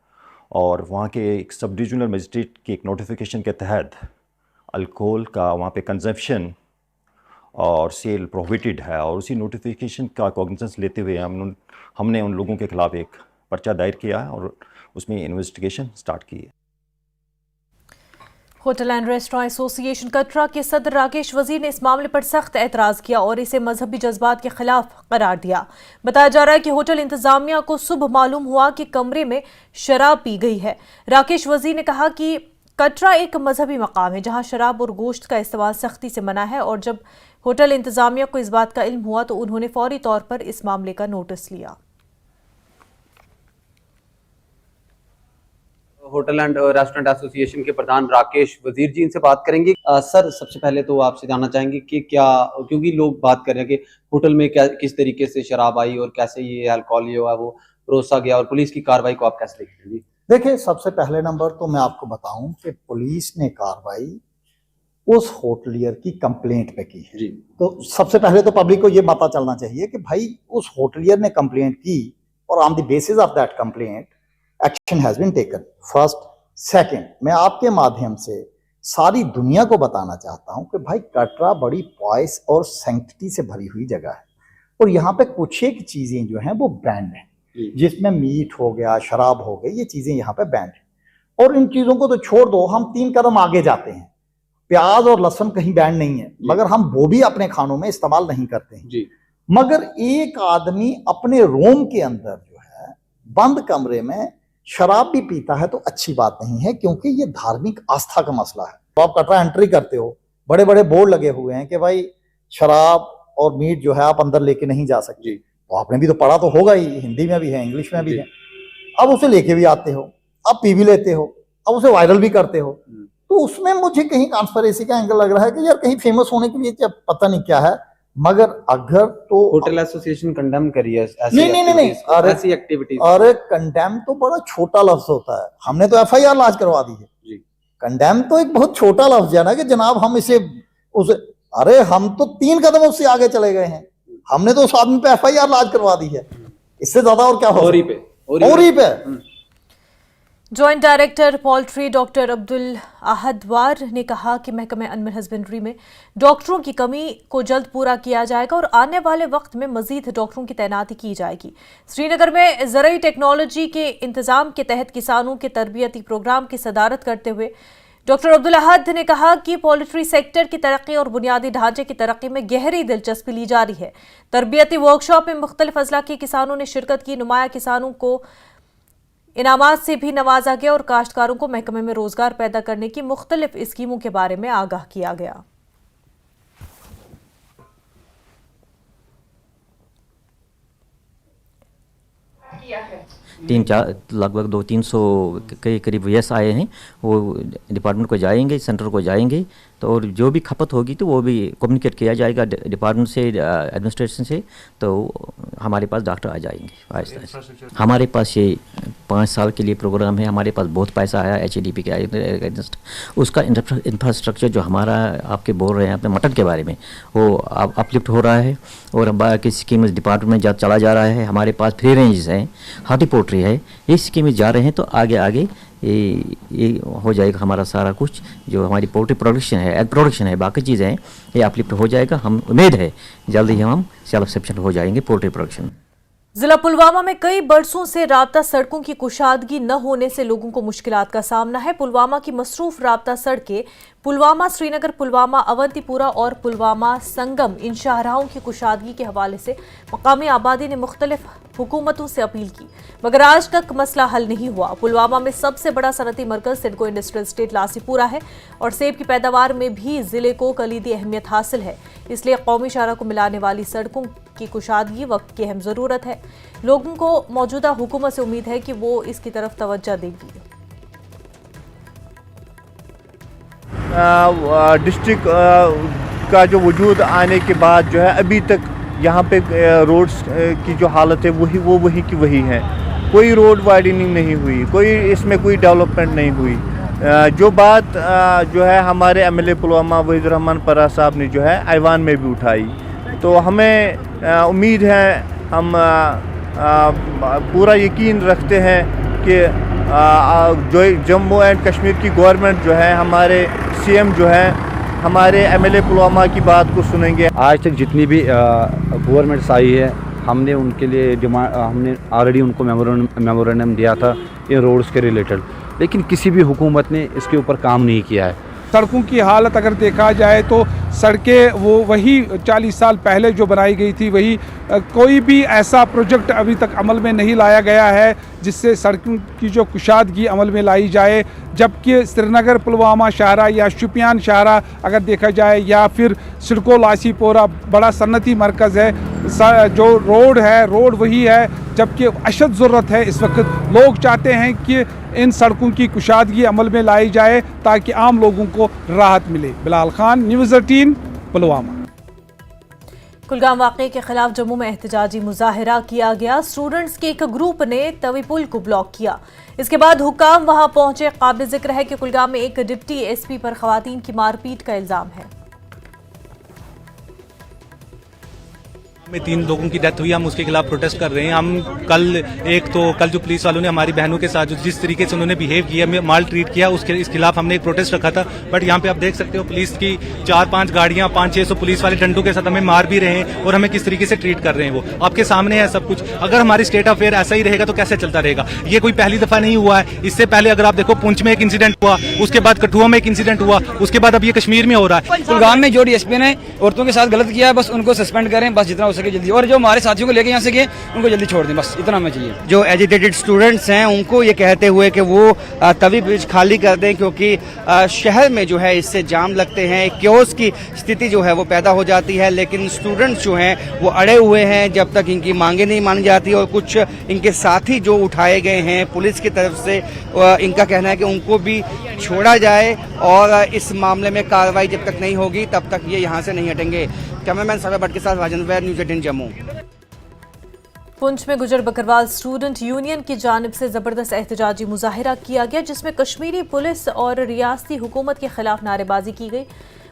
और वहाँ के एक सब डिविजनल मजिस्ट्रेट की एक नोटिफिकेशन के तहत अल्कोहल का वहाँ पे कंजप्शन और सेल प्रोहिबिटेड है, और उसी नोटिफिकेशन का कॉग्निजेंस लेते हुए हमने उन लोगों के खिलाफ एक पर्चा दायर किया है और उसमें इन्वेस्टिगेशन स्टार्ट की है। Hotel and restaurant association Katra के सदर राकेश वजीर ने इस मामले पर सख्त एतराज़ किया और इसे मजहबी जज्बात के खिलाफ करार दिया। बताया जा रहा है कि होटल इंतजामिया को सुबह मालूम हुआ कि कमरे में शराब पी गई है। राकेश वजीर ने कहा कि कटरा एक मजहबी मकाम है जहां शराब और गोश्त का इस्तेमाल सख्ती से मना है, और जब होटल इंतजामिया को इस बात का इल्म हुआ तो उन्होंने फौरी तौर पर इस मामले का नोटिस लिया। होटल एंड रेस्टोरेंट एसोसिएशन के प्रधान राकेश वजीर जी इनसे बात करेंगे। सर, सबसे पहले तो आपसे जानना चाहेंगे कि क्या, क्योंकि लोग बात कर रहे हैं कि होटल में क्या किस तरीके से शराब आई और कैसे ये अल्कोहल जो है वो परोसा गया, और पुलिस की कार्रवाई को आप कैसे देखते हैं? देखिए, सबसे पहले नंबर तो मैं आपको बताऊं कि पुलिस ने कार्रवाई उस होटलियर की कंप्लेंट पे की है जी। तो सबसे पहले तो पब्लिक को ये पता चलना चाहिए कि भाई उस होटलियर ने कंप्लेंट की और on the basis of that complaint action has been taken. First. Second, मैं आपके माध्यम से सारी दुनिया को बताना चाहता हूं कि भाई कटरा बड़ी पॉइस और सैंक्टिटी से भरी हुई जगह है, और यहाँ पे कुछ एक चीजें जो हैं वो बैंड हैं, जिसमें मीट हो गया, शराब हो गई, ये चीजें यहाँ पे बैंड है। और इन चीजों को तो छोड़ दो, हम 3 कदम आगे जाते हैं। प्याज और लहसुन कहीं बैंड नहीं है, मगर हम वो भी अपने खानों में इस्तेमाल नहीं करते हैं जी। मगर एक आदमी अपने रूम के अंदर जो है बंद कमरे में शराब भी पीता है तो अच्छी बात नहीं है, क्योंकि ये धार्मिक आस्था का मसला है। तो आप कटरा एंट्री करते हो, बड़े बड़े बोर्ड लगे हुए हैं कि भाई शराब और मीट जो है आप अंदर लेके नहीं जा सकते। तो आपने भी तो पढ़ा तो होगा ही, हिंदी में भी है, इंग्लिश में भी है। अब उसे लेके भी आते हो, अब पी भी लेते हो, अब उसे वायरल भी करते हो। तो उसमें मुझे कहीं कॉन्स्पिरेसी का एंगल लग रहा है कि यार कहीं फेमस होने के लिए पता नहीं क्या है। मगर अगर तो होटल एसोसिएशन कंडेम करिए नहीं, ऐसी एक्टिविटीज। अरे कंडेम तो बड़ा छोटा लफ्ज होता है, हमने तो FIR लॉन्च करवा दी है। कंडेम तो एक बहुत छोटा लफ्ज है ना, कि जनाब हम इसे उस अरे हम तो 3 कदम उससे आगे चले गए हैं, हमने तो उस आदमी पे FIR लॉन्च करवा दी है, इससे ज्यादा और क्या हो पे। Joint director poultry doctor Abdul Ahad War ने कहा कि महकमे एनिमल हस्बेंड्री में डॉक्टरों की कमी को जल्द पूरा किया जाएगा और आने वाले वक्त में मजीद डॉक्टरों की तैनाती की जाएगी। श्रीनगर में ज़राई टेक्नोलॉजी के इंतजाम के तहत किसानों के तरबियती प्रोग्राम की सदारत करते हुए डॉक्टर अब्दुल अहद ने कहा कि पोल्ट्री सेक्टर की तरक्की और बुनियादी ढांचे की तरक्की में गहरी दिलचस्पी ली जा रही है। तरबियती वर्कशॉप में मुख्तलिफ अजला के किसानों ने शिरकत की। नुमाया किसानों को इनामात से भी नवाजा गया और काश्तकारों को महकमे में रोजगार पैदा करने की मुख्तलिफ स्कीमों के बारे में आगाह किया गया। लगभग 200-300 के करीब यस आए हैं, वो डिपार्टमेंट को जाएंगे, सेंटर को जाएंगे, तो और जो भी खपत होगी तो वो भी कम्युनिकेट किया जाएगा डिपार्टमेंट से, एडमिनिस्ट्रेशन से, तो हमारे पास डॉक्टर आ जाएंगे आहिस्ता आहिस्ता। हमारे पास ये 5 साल के लिए प्रोग्राम है, हमारे पास बहुत पैसा आया HADP के अगेंस्ट, उसका इंफ्रास्ट्रक्चर जो हमारा आपके बोल रहे हैं अपने मटन के बारे में, वो अपलिफ्ट हो रहा है और बाकी स्कीम डिपार्टमेंट में चला जा रहा है। हमारे पास फ्री रेंज हैं, हार्टी पोल्ट्री है, ये स्कीमें जा रहे हैं, तो आगे आगे ये हो जाएगा हमारा सारा कुछ जो हमारी पोल्ट्री प्रोडक्शन है, एग प्रोडक्शन है, बाकी चीज़ें हैं, ये अपलिफ्ट हो जाएगा। हम उम्मीद है जल्द ही हम सेल्फ सफिशिएंट हो जाएंगे पोल्ट्री प्रोडक्शन। जिला पुलवामा में कई बरसों से राब्ता सड़कों की कुशादगी न होने से लोगों को मुश्किलात का सामना है। पुलवामा की मसरूफ राब्ता सड़कें पुलवामा श्रीनगर, पुलवामा अवंतीपुरा और पुलवामा संगम, इन शाहराहों की कुशादगी के हवाले से मकामी आबादी ने मुख्तलिफ हुकूमतों से अपील की, मगर आज तक मसला हल नहीं हुआ। पुलवामा में सबसे बड़ा सनती मरकज सिडको इंडस्ट्रियल स्टेट लासीपुरा है और सेब की पैदावार में भी जिले को कलीदी अहमियत हासिल है, इसलिए कौमी शाहरा को मिलाने वाली सड़कों की कुशादगी वक्त की अहम ज़रूरत है। लोगों को मौजूदा हुकूमत से उम्मीद है कि वो इसकी तरफ तवज्जो देगी। डिस्ट्रिक्ट का जो वजूद आने के बाद जो है अभी तक यहाँ पे रोड्स की जो हालत है वही की वही है। कोई रोड वाइडनिंग नहीं हुई, कोई इसमें कोई डेवलपमेंट नहीं हुई। जो बात जो है हमारे MLA पुलवामा वहीद रहमान परा साहब ने जो है ऐवान में भी उठाई, तो हमें उम्मीद है, हम पूरा यकीन रखते हैं कि जो जम्मू एंड कश्मीर की गवर्नमेंट जो है, हमारे CM जो है हमारे MLA पुलवामा की बात को सुनेंगे। आज तक जितनी भी गवर्नमेंट्स आई है, हमने उनके लिए हमने ऑलरेडी उनको मेमोरेंडम दिया था इन रोड्स के रिलेटेड, लेकिन किसी भी हुकूमत ने इसके ऊपर काम नहीं किया है। सड़कों की हालत अगर देखा जाए तो सड़कें वो वही 40 साल पहले जो बनाई गई थी वही, कोई भी ऐसा प्रोजेक्ट अभी तक अमल में नहीं लाया गया है जिससे सड़कों की जो कुशादगी अमल में लाई जाए। जबकि श्रीनगर पुलवामा शाहरा या शुपियान शाहरा अगर देखा जाए या फिर सिडको लासीपोरा बड़ा सन्नती मरकज़ है, जो रोड है रोड वही है, जबकि अशद ज़रूरत है इस वक्त। लोग चाहते हैं कि इन सड़कों की कुशादगी अमल में लाई जाए ताकि आम लोगों को राहत मिले। बिलाल खान, न्यूज़ 18, पुलवामा। कुलगाम वाक़े के खिलाफ जम्मू में एहतजाजी मुजाहिरा किया गया। स्टूडेंट्स के एक ग्रुप ने तवी पुल को ब्लॉक किया, इसके बाद हुक्काम वहां पहुंचे। काबिल जिक्र है कि कुलगाम में एक डिप्टी SP पर खवातीन की मारपीट का इल्जाम है। में 3 लोगों की डेथ हुई, हम उसके खिलाफ प्रोटेस्ट कर रहे हैं। हम कल जो पुलिस वालों ने हमारी बहनों के साथ जिस तरीके से उन्होंने बिहेव किया, माल ट्रीट किया, इस खिलाफ हमने एक प्रोटेस्ट रखा था। बट यहाँ पे आप देख सकते हो पुलिस की 4-5 गाड़ियां, 500-600 पुलिस वाले डंडों के साथ हमें मार भी रहे हैं और हमें किस तरीके से ट्रीट कर रहे हैं वो आपके सामने है सब कुछ। अगर हमारी स्टेट अफेयर ऐसा ही रहेगा तो कैसे चलता रहेगा? ये कोई पहली दफा नहीं हुआ है, इससे पहले अगर आप देखो पुंछ में एक इंसिडेंट हुआ, उसके बाद कठुआ में एक इंसिडेंट हुआ, उसके बाद अब ये कश्मीर में हो रहा है। कुलगाम में जो DSP ने औरतों के साथ गलत किया है, बस उनको सस्पेंड करें, बस जितना हो सके जल्दी, और जो हमारे साथियों को लेके यहाँ से गए उनको जल्दी छोड़ दें, बस इतना हमें चाहिए। जो एजिटेटेड स्टूडेंट्स हैं उनको ये कहते हुए कि वो तवी ब्रिज खाली कर दें, क्योंकि शहर में जो है इससे जाम लगते हैं, क्योस की स्थिति जो है वो पैदा हो जाती है। लेकिन स्टूडेंट्स जो हैं वो अड़े हुए हैं जब तक इनकी मांगे नहीं मानी जाती, और कुछ इनके साथी जो उठाए गए हैं पुलिस की तरफ से, इनका कहना है कि उनको भी छोड़ा जाए और इस मामले में कार्रवाई जब तक नहीं होगी तब तक ये यहाँ से नहीं हटेंगे। कैमरामैन सारा भट्ट के साथ राजेंद्र वैद, न्यूज़ 18 जम्मू। पुंछ में गुजर बकरवाल स्टूडेंट यूनियन की जानिब से जबरदस्त एहतजाजी मुजाहिरा किया गया, जिसमें कश्मीरी पुलिस और रियासती हुकूमत के खिलाफ नारेबाजी की गई।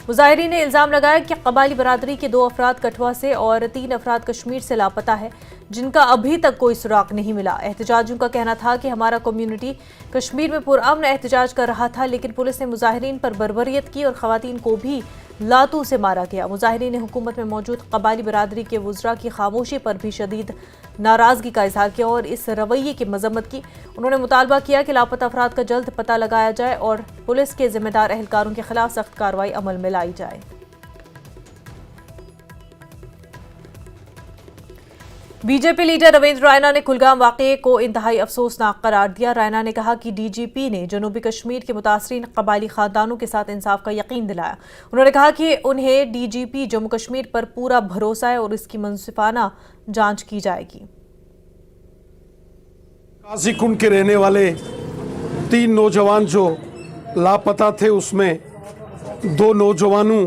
मुजाहिरीन ने इल्जाम लगाया कि कबायली बरादरी के 2 अफराद कठुआ से और 3 अफराद कश्मीर से लापता है, जिनका अभी तक कोई सुराग नहीं मिला। एहतजाजियों का कहना था कि हमारा कम्युनिटी कश्मीर में पुरअमन एहतजाज कर रहा था, लेकिन पुलिस ने मुजाहिरीन पर बर्बरियत की और खवातीन को भी लातू से मारा गया। मुजाहिरीन ने हुकूमत में मौजूद कबायली बरादरी के वुज़रा की खामोशी पर भी शदीद नाराजगी का इजहार किया और इस रवैये की मजम्मत की। उन्होंने मुतालबा किया कि लापता अफराद का जल्द पता लगाया जाए और पुलिस के जिम्मेदार एहलकारों के खिलाफ सख्त कार्रवाई अमल में लाई जाए। बीजेपी लीडर रविंद्र रैना ने कुलगाम वाक़े को इंतहाई अफसोसनाक करार दिया। रैना ने कहा कि डीजीपी ने जनूबी कश्मीर के मुतासरीन कबायली खानदानों के साथ इंसाफ का यकीन दिलाया। उन्होंने कहा कि उन्हें डीजीपी जम्मू कश्मीर पर पूरा भरोसा है और इसकी मुनसिफाना जांच की जाएगी। काजीकुंड के रहने वाले 3 नौजवान जो लापता थे, उसमें 2 नौजवानों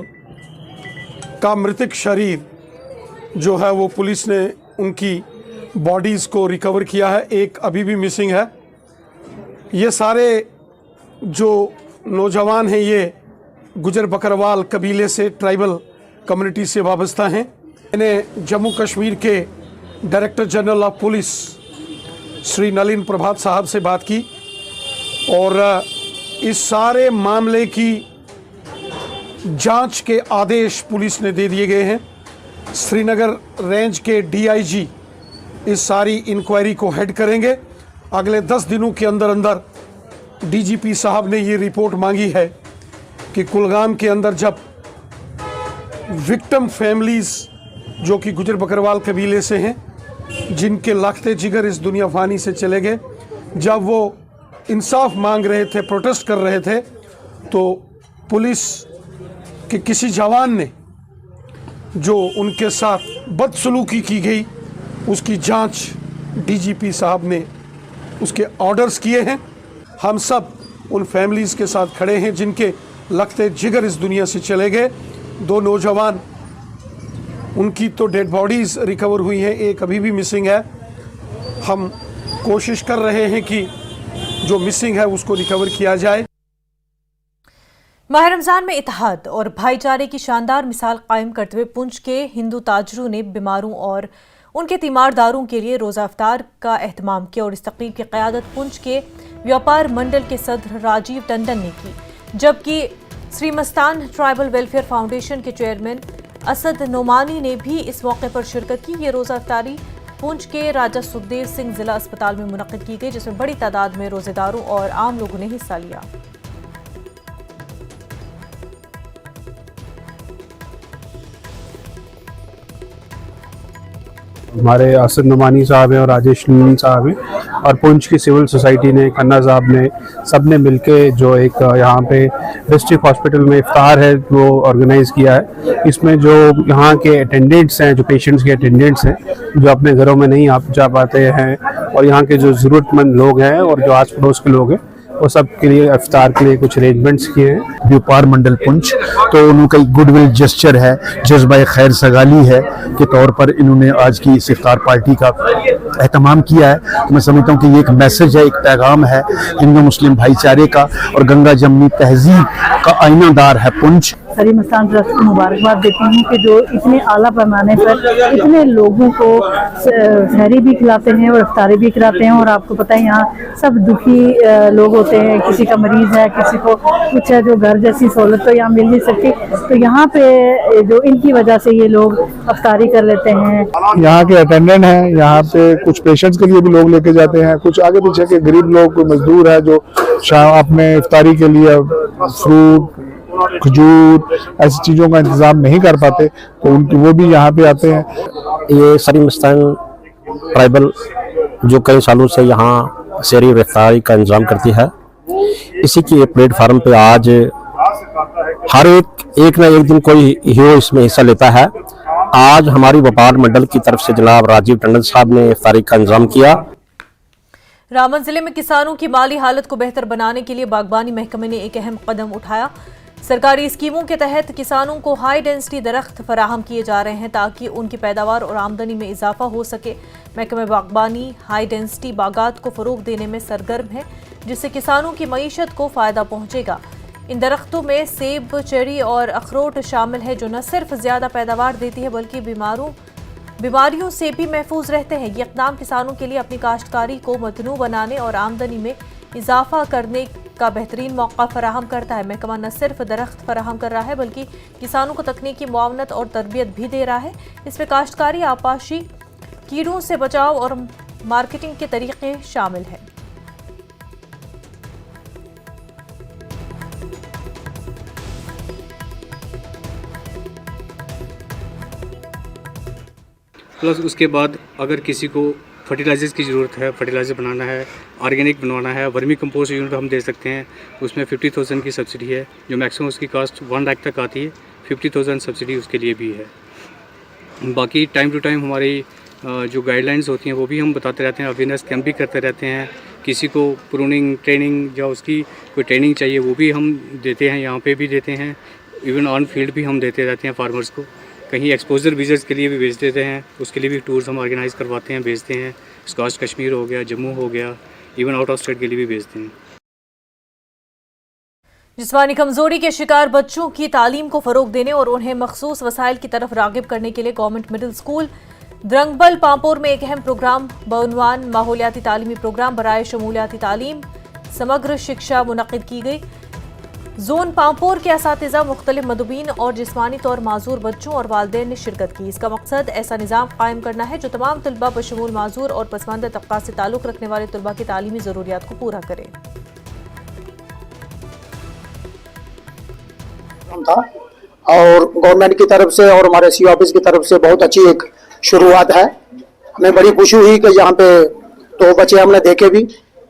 का मृतक शरीर जो है वो पुलिस ने उनकी बॉडीज़ को रिकवर किया है। एक अभी भी मिसिंग है। ये सारे जो नौजवान हैं ये गुजर बकरवाल कबीले से, ट्राइबल कम्युनिटी से वाबस्ता हैं। मैंने जम्मू कश्मीर के director general of police Shri Nalin Prabhat साहब से बात की और इस सारे मामले की जांच के आदेश पुलिस ने दे दिए गए हैं। श्रीनगर रेंज के डीआईजी इस सारी इंक्वायरी को हेड करेंगे। अगले 10 दिनों के अंदर अंदर डीजीपी साहब ने ये रिपोर्ट मांगी है कि कुलगाम के अंदर जब विक्टिम फैमिलीज़ जो कि गुजर बकरवाल कबीले से हैं, जिनके लाखते जिगर इस दुनिया फानी से चले गए, जब वो इंसाफ मांग रहे थे, प्रोटेस्ट कर रहे थे, तो पुलिस के किसी जवान ने जो उनके साथ बदसलूकी की गई उसकी जांच डीजीपी साहब ने उसके ऑर्डर्स किए हैं। हम सब उन फैमिलीज़ के साथ खड़े हैं जिनके लगते जिगर इस दुनिया से चले गए। 2 नौजवान, उनकी तो डेड बॉडीज़ रिकवर हुई हैं, एक अभी भी मिसिंग है। हम कोशिश कर रहे हैं कि जो मिसिंग है उसको रिकवर किया जाए। माह रमज़ान में इत्तेहाद और भाईचारे की शानदार मिसाल कायम करते हुए पुंछ के हिंदू ताजरों ने बीमारों और उनके तीमारदारों के लिए रोज़ा इफ्तार का एहतमाम किया और इस तकरीब की क़यादत पुंछ के व्यापार मंडल के सदर राजीव टंडन ने की, जबकि श्रीमस्तान ट्राइबल वेलफेयर फाउंडेशन के चेयरमैन असद नोमानी ने भी इस मौके पर शिरकत की। ये रोज़ा इफ्तारी पुंछ के राजा सुखदेव सिंह जिला अस्पताल में मुनक्किद की गई, जिसमें बड़ी तादाद में रोज़ेदारों और आम लोगों ने हिस्सा लिया। हमारे असद नुमानी साहब हैं और राजेश नुमानी साहब हैं और पुंछ की सिविल सोसाइटी ने, खन्ना साहब ने, सब ने मिलके जो एक यहाँ पे डिस्ट्रिक्ट हॉस्पिटल में इफ्तार है वो ऑर्गेनाइज़ किया है। इसमें जो यहाँ के अटेंडेंट्स हैं, जो पेशेंट्स के अटेंडेंट्स हैं, जो अपने घरों में नहीं जा पाते हैं, और यहाँ के जो ज़रूरतमंद लोग हैं और जो आस पड़ोस के लोग हैं, वो सब के लिए इफ्तार के लिए कुछ अरेंजमेंट्स किए हैं। व्यापार मंडल पुंछ तो उनका एक गुडविल जेस्चर है, जज्बा खैर सगाली है के तौर पर इन्होंने आज की इस इफ्तार पार्टी का एहतमाम किया है। मैं समझता हूँ कि ये एक मैसेज है, एक पैगाम है हिंदू मुस्लिम भाईचारे का और गंगा जमनी तहजीब का आईनादार है पुंछ। श्रीमस्तान ट्रस्ट को मुबारकबाद देती हूँ कि जो इतने आला पैमाने पर इतने लोगों को सहरी भी खिलाते हैं और इफ्तारी भी कराते हैं। और आपको पता है यहाँ सब दुखी लोग होते हैं, किसी का मरीज है, किसी को कुछ है, जो घर जैसी सहूलत तो यहाँ मिल नहीं सकती, तो यहाँ पे जो इनकी वजह से ये लोग इफ्तारी कर लेते हैं। यहाँ के अटेंडेंट हैं, यहाँ पे कुछ पेशेंट्स के लिए भी लोग लेके जाते हैं, कुछ आगे पीछे के गरीब लोग, मजदूर है जो अपने इफ्तारी के लिए फ्रूट, खजूर, ऐसी चीज़ों का इंतज़ाम नहीं कर पाते, तो उनकी वो भी यहाँ पे आते हैं। ये श्रीमस्तान ट्राइबल जो कई सालों से यहाँ शहरी इफ्तारी का इंतज़ाम करती है, इसी के प्लेटफार्म पे आज हर एक ना एक दिन कोई हीरो इसमें हिस्सा लेता है। आज हमारी व्यापार मंडल की तरफ से जनाब राजीव टंडन साहब ने इफ्तारी का इंतज़ाम किया। रामबन जिले में किसानों की माली हालत को बेहतर बनाने के लिए बागबानी महकमे ने एक अहम कदम उठाया। सरकारी स्कीमों के तहत किसानों को हाई डेंसिटी दरख्त फराहम किए जा रहे हैं ताकि उनकी पैदावार और आमदनी में इजाफा हो सके। महकमा बागबानी हाई डेंसिटी बागात को फरोग देने में सरगर्म है, जिससे किसानों की मईशत को फायदा पहुंचेगा। इन दरख्तों में सेब, चेरी और अखरोट शामिल है, जो न सिर्फ ज़्यादा पैदावार देती है बल्कि बीमारियों से भी महफूज रहते हैं। ये इक़दाम किसानों के लिए अपनी काश्तकारी को मतनू बनाने और आमदनी में इजाफा करने का बेहतरीन मौका फराहम करता है। महकमा न सिर्फ दरख्त फराहम कर रहा है बल्कि किसानों को तकनीकी मुआवनत और तरबियत भी दे रहा है। इसमें काश्तकारी, आपाशी, कीड़ों से बचाव और मार्केटिंग के तरीके शामिल हैं। प्लस उसके बाद अगर किसी को फर्टिलाइजर्स की ज़रूरत है, फर्टिलाइज़र बनाना है, ऑर्गेनिक बनवाना है, वर्मी कंपोस्ट यूनिट हम दे सकते हैं, उसमें 50,000 की सब्सिडी है, जो मैक्सिमम उसकी कास्ट 1 लाख तक आती है। 50,000 सब्सिडी उसके लिए भी है। बाकी टाइम टू टाइम हमारी जो गाइडलाइंस होती हैं वो भी हम बताते रहते हैं, अवेयरनेस कैंप भी करते रहते हैं। किसी को प्रूनिंग ट्रेनिंग या उसकी कोई ट्रेनिंग चाहिए वो भी हम देते हैं, यहाँ पे भी देते हैं। इवन ऑन फील्ड भी हम देते रहते हैं फार्मर्स को। कहीं एक्सपोजर विजिट्स के लिए भी भेज देते हैं, उसके लिए भी टूर्स हम ऑर्गेनाइज करवाते हैं, भेजते हैं। स्कॉच कश्मीर हो गया, जम्मू हो गया, इवन आउट ऑफ स्टेट के लिए भी भेजते हैं। जिस्मानी कमजोरी के शिकार बच्चों की तालीम को फ़रोग देने और उन्हें मखसूस वसाइल की तरफ रागिब करने के लिए गवर्नमेंट मिडिल स्कूल द्रंगबल पांपोर में एक अहम प्रोग्राम बउनवान माहौलियाती तालीमी प्रोग्राम बराए शमूलियाती तालीम समग्र शिक्षा मुनक़िद की गई। जोन पांपोर के असातिज़ा मुख्तलिफ मदबीन और जिस्मानी तौर माजूर बच्चों और वालिदैन ने शिरकत की। इसका मकसद ऐसा निज़ाम कायम करना है जो तमाम तलबा बशमूल माजूर और पसमानदा तबका से ताल्लुक़ रखने वाले तलबा की तालीमी ज़रूरियात को पूरा करे। था और गवर्नमेंट की तरफ से और हमारे सी ऑफिस की तरफ से बहुत अच्छी एक शुरुआत है। हमें बड़ी खुशी हुई कि यहाँ पे 2 बच्चे हमने देखे भी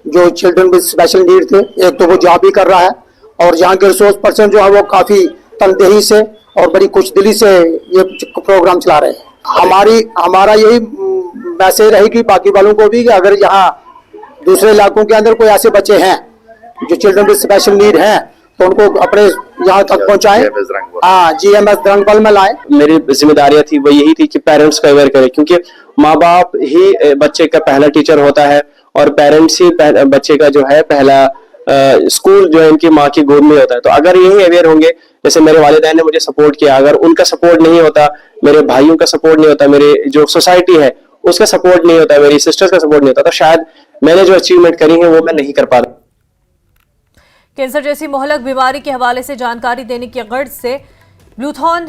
जो चिल्ड्रन विद स्पेशल नीड थे। एक तो वो जॉब भी कर रहा है और यहाँ के रिसोर्स पर्सन जो है वो काफ़ी तनदेही से और बड़ी खुशदिली से ये प्रोग्राम चला रहे हैं। हमारा यही मैसेज रहेगी बाकी वालों को भी कि अगर यहाँ दूसरे इलाकों के अंदर कोई ऐसे बच्चे हैं जो चिल्ड्रन विद स्पेशल नीड हैं तो उनको अपने यहाँ तक पहुँचाएं। हाँ, GMS द्रंगबल में लाए। मेरी जिम्मेदारियां थी वो यही थी कि पेरेंट्स को अवेयर करें, क्योंकि माँ बाप ही बच्चे का पहला टीचर होता है और पेरेंट्स ही बच्चे का जो है पहला स्कूल जो है इनकी माँ की गोद में होता है। तो अगर यही अवेयर होंगे, जैसे मेरे वालिदैन ने मुझे सपोर्ट किया, अगर उनका सपोर्ट नहीं होता, मेरे भाइयों का सपोर्ट नहीं होता, मेरे जो सोसाइटी है उसका सपोर्ट नहीं होता, मेरी सिस्टर्स का सपोर्ट नहीं होता, तो शायद मैंने जो अचीवमेंट करी है वो मैं नहीं कर पाता। कैंसर जैसी मोहलक बीमारी के हवाले से जानकारी देने की गर्ज से ब्लूथॉन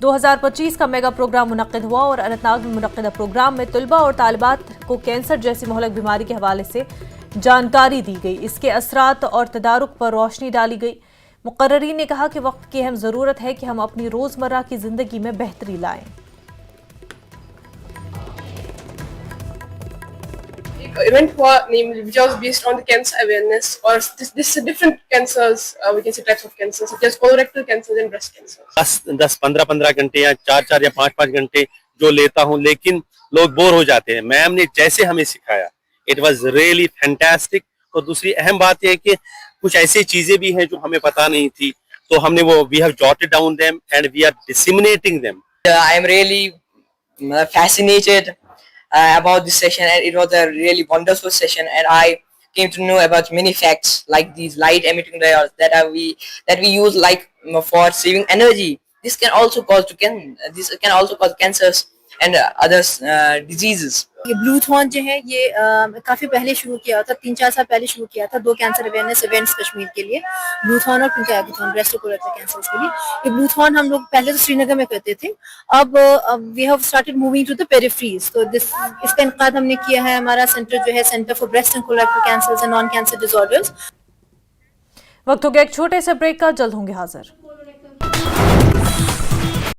2025 का मेगा प्रोग्राम मुनक्किद हुआ और अनंतनाग में मुनक्किदा प्रोग्राम में तलबा और तालिबात को कैंसर जैसी मोहलक बीमारी के हवाले से जानकारी दी गई। इसके असरात और तदारुक पर रोशनी डाली गई। मुकर्रीन ने कहा कि वक्त की अहम ज़रूरत है कि हम अपनी रोज़मर्रा की ज़िंदगी में बेहतरी लाएं। Event हुआ namely which was based on the cancer awareness or this different cancers, we can say types of cancers such as colorectal cancer and breast cancer। 10-15 घंटे या 4 या 5 घंटे जो लेता हूँ, लेकिन लोग बोर हो जाते हैं। मैम ने जैसे हमें सिखाया इट वाज रियली फैंटास्टिक। और दूसरी अहम बात यह है कि कुछ ऐसी चीजें भी हैं जो हमें पता नहीं थी, तो हमने वो we have jotted down them and we are disseminating them. I am really fascinated about this session, and it was a really wonderful session, and I came to know about many facts like these light emitting diodes that we use like for saving energy. This can also cause cancers and other diseases। ये ब्लूथॉन जो है ये काफ़ी पहले शुरू किया था, 3-4 साल पहले शुरू किया था 2 कैंसर अवेयरनेस इवेंट्स कश्मीर के लिए, ब्लूथॉन और पिंकाथॉन, ब्रेस्ट और कोलोरेक्टल कैंसर्स के लिए। ये ब्लूथॉन हम लोग पहले तो श्रीनगर में करते थे, अब we have started moving to the peripheries. तो इसका इनकाद हमने किया है, हमारा सेंटर जो है centre for breast and colorectal cancers and non cancer disorders. वक्त हो गया एक छोटे से ब्रेक का, जल्द होंगे हाजिर।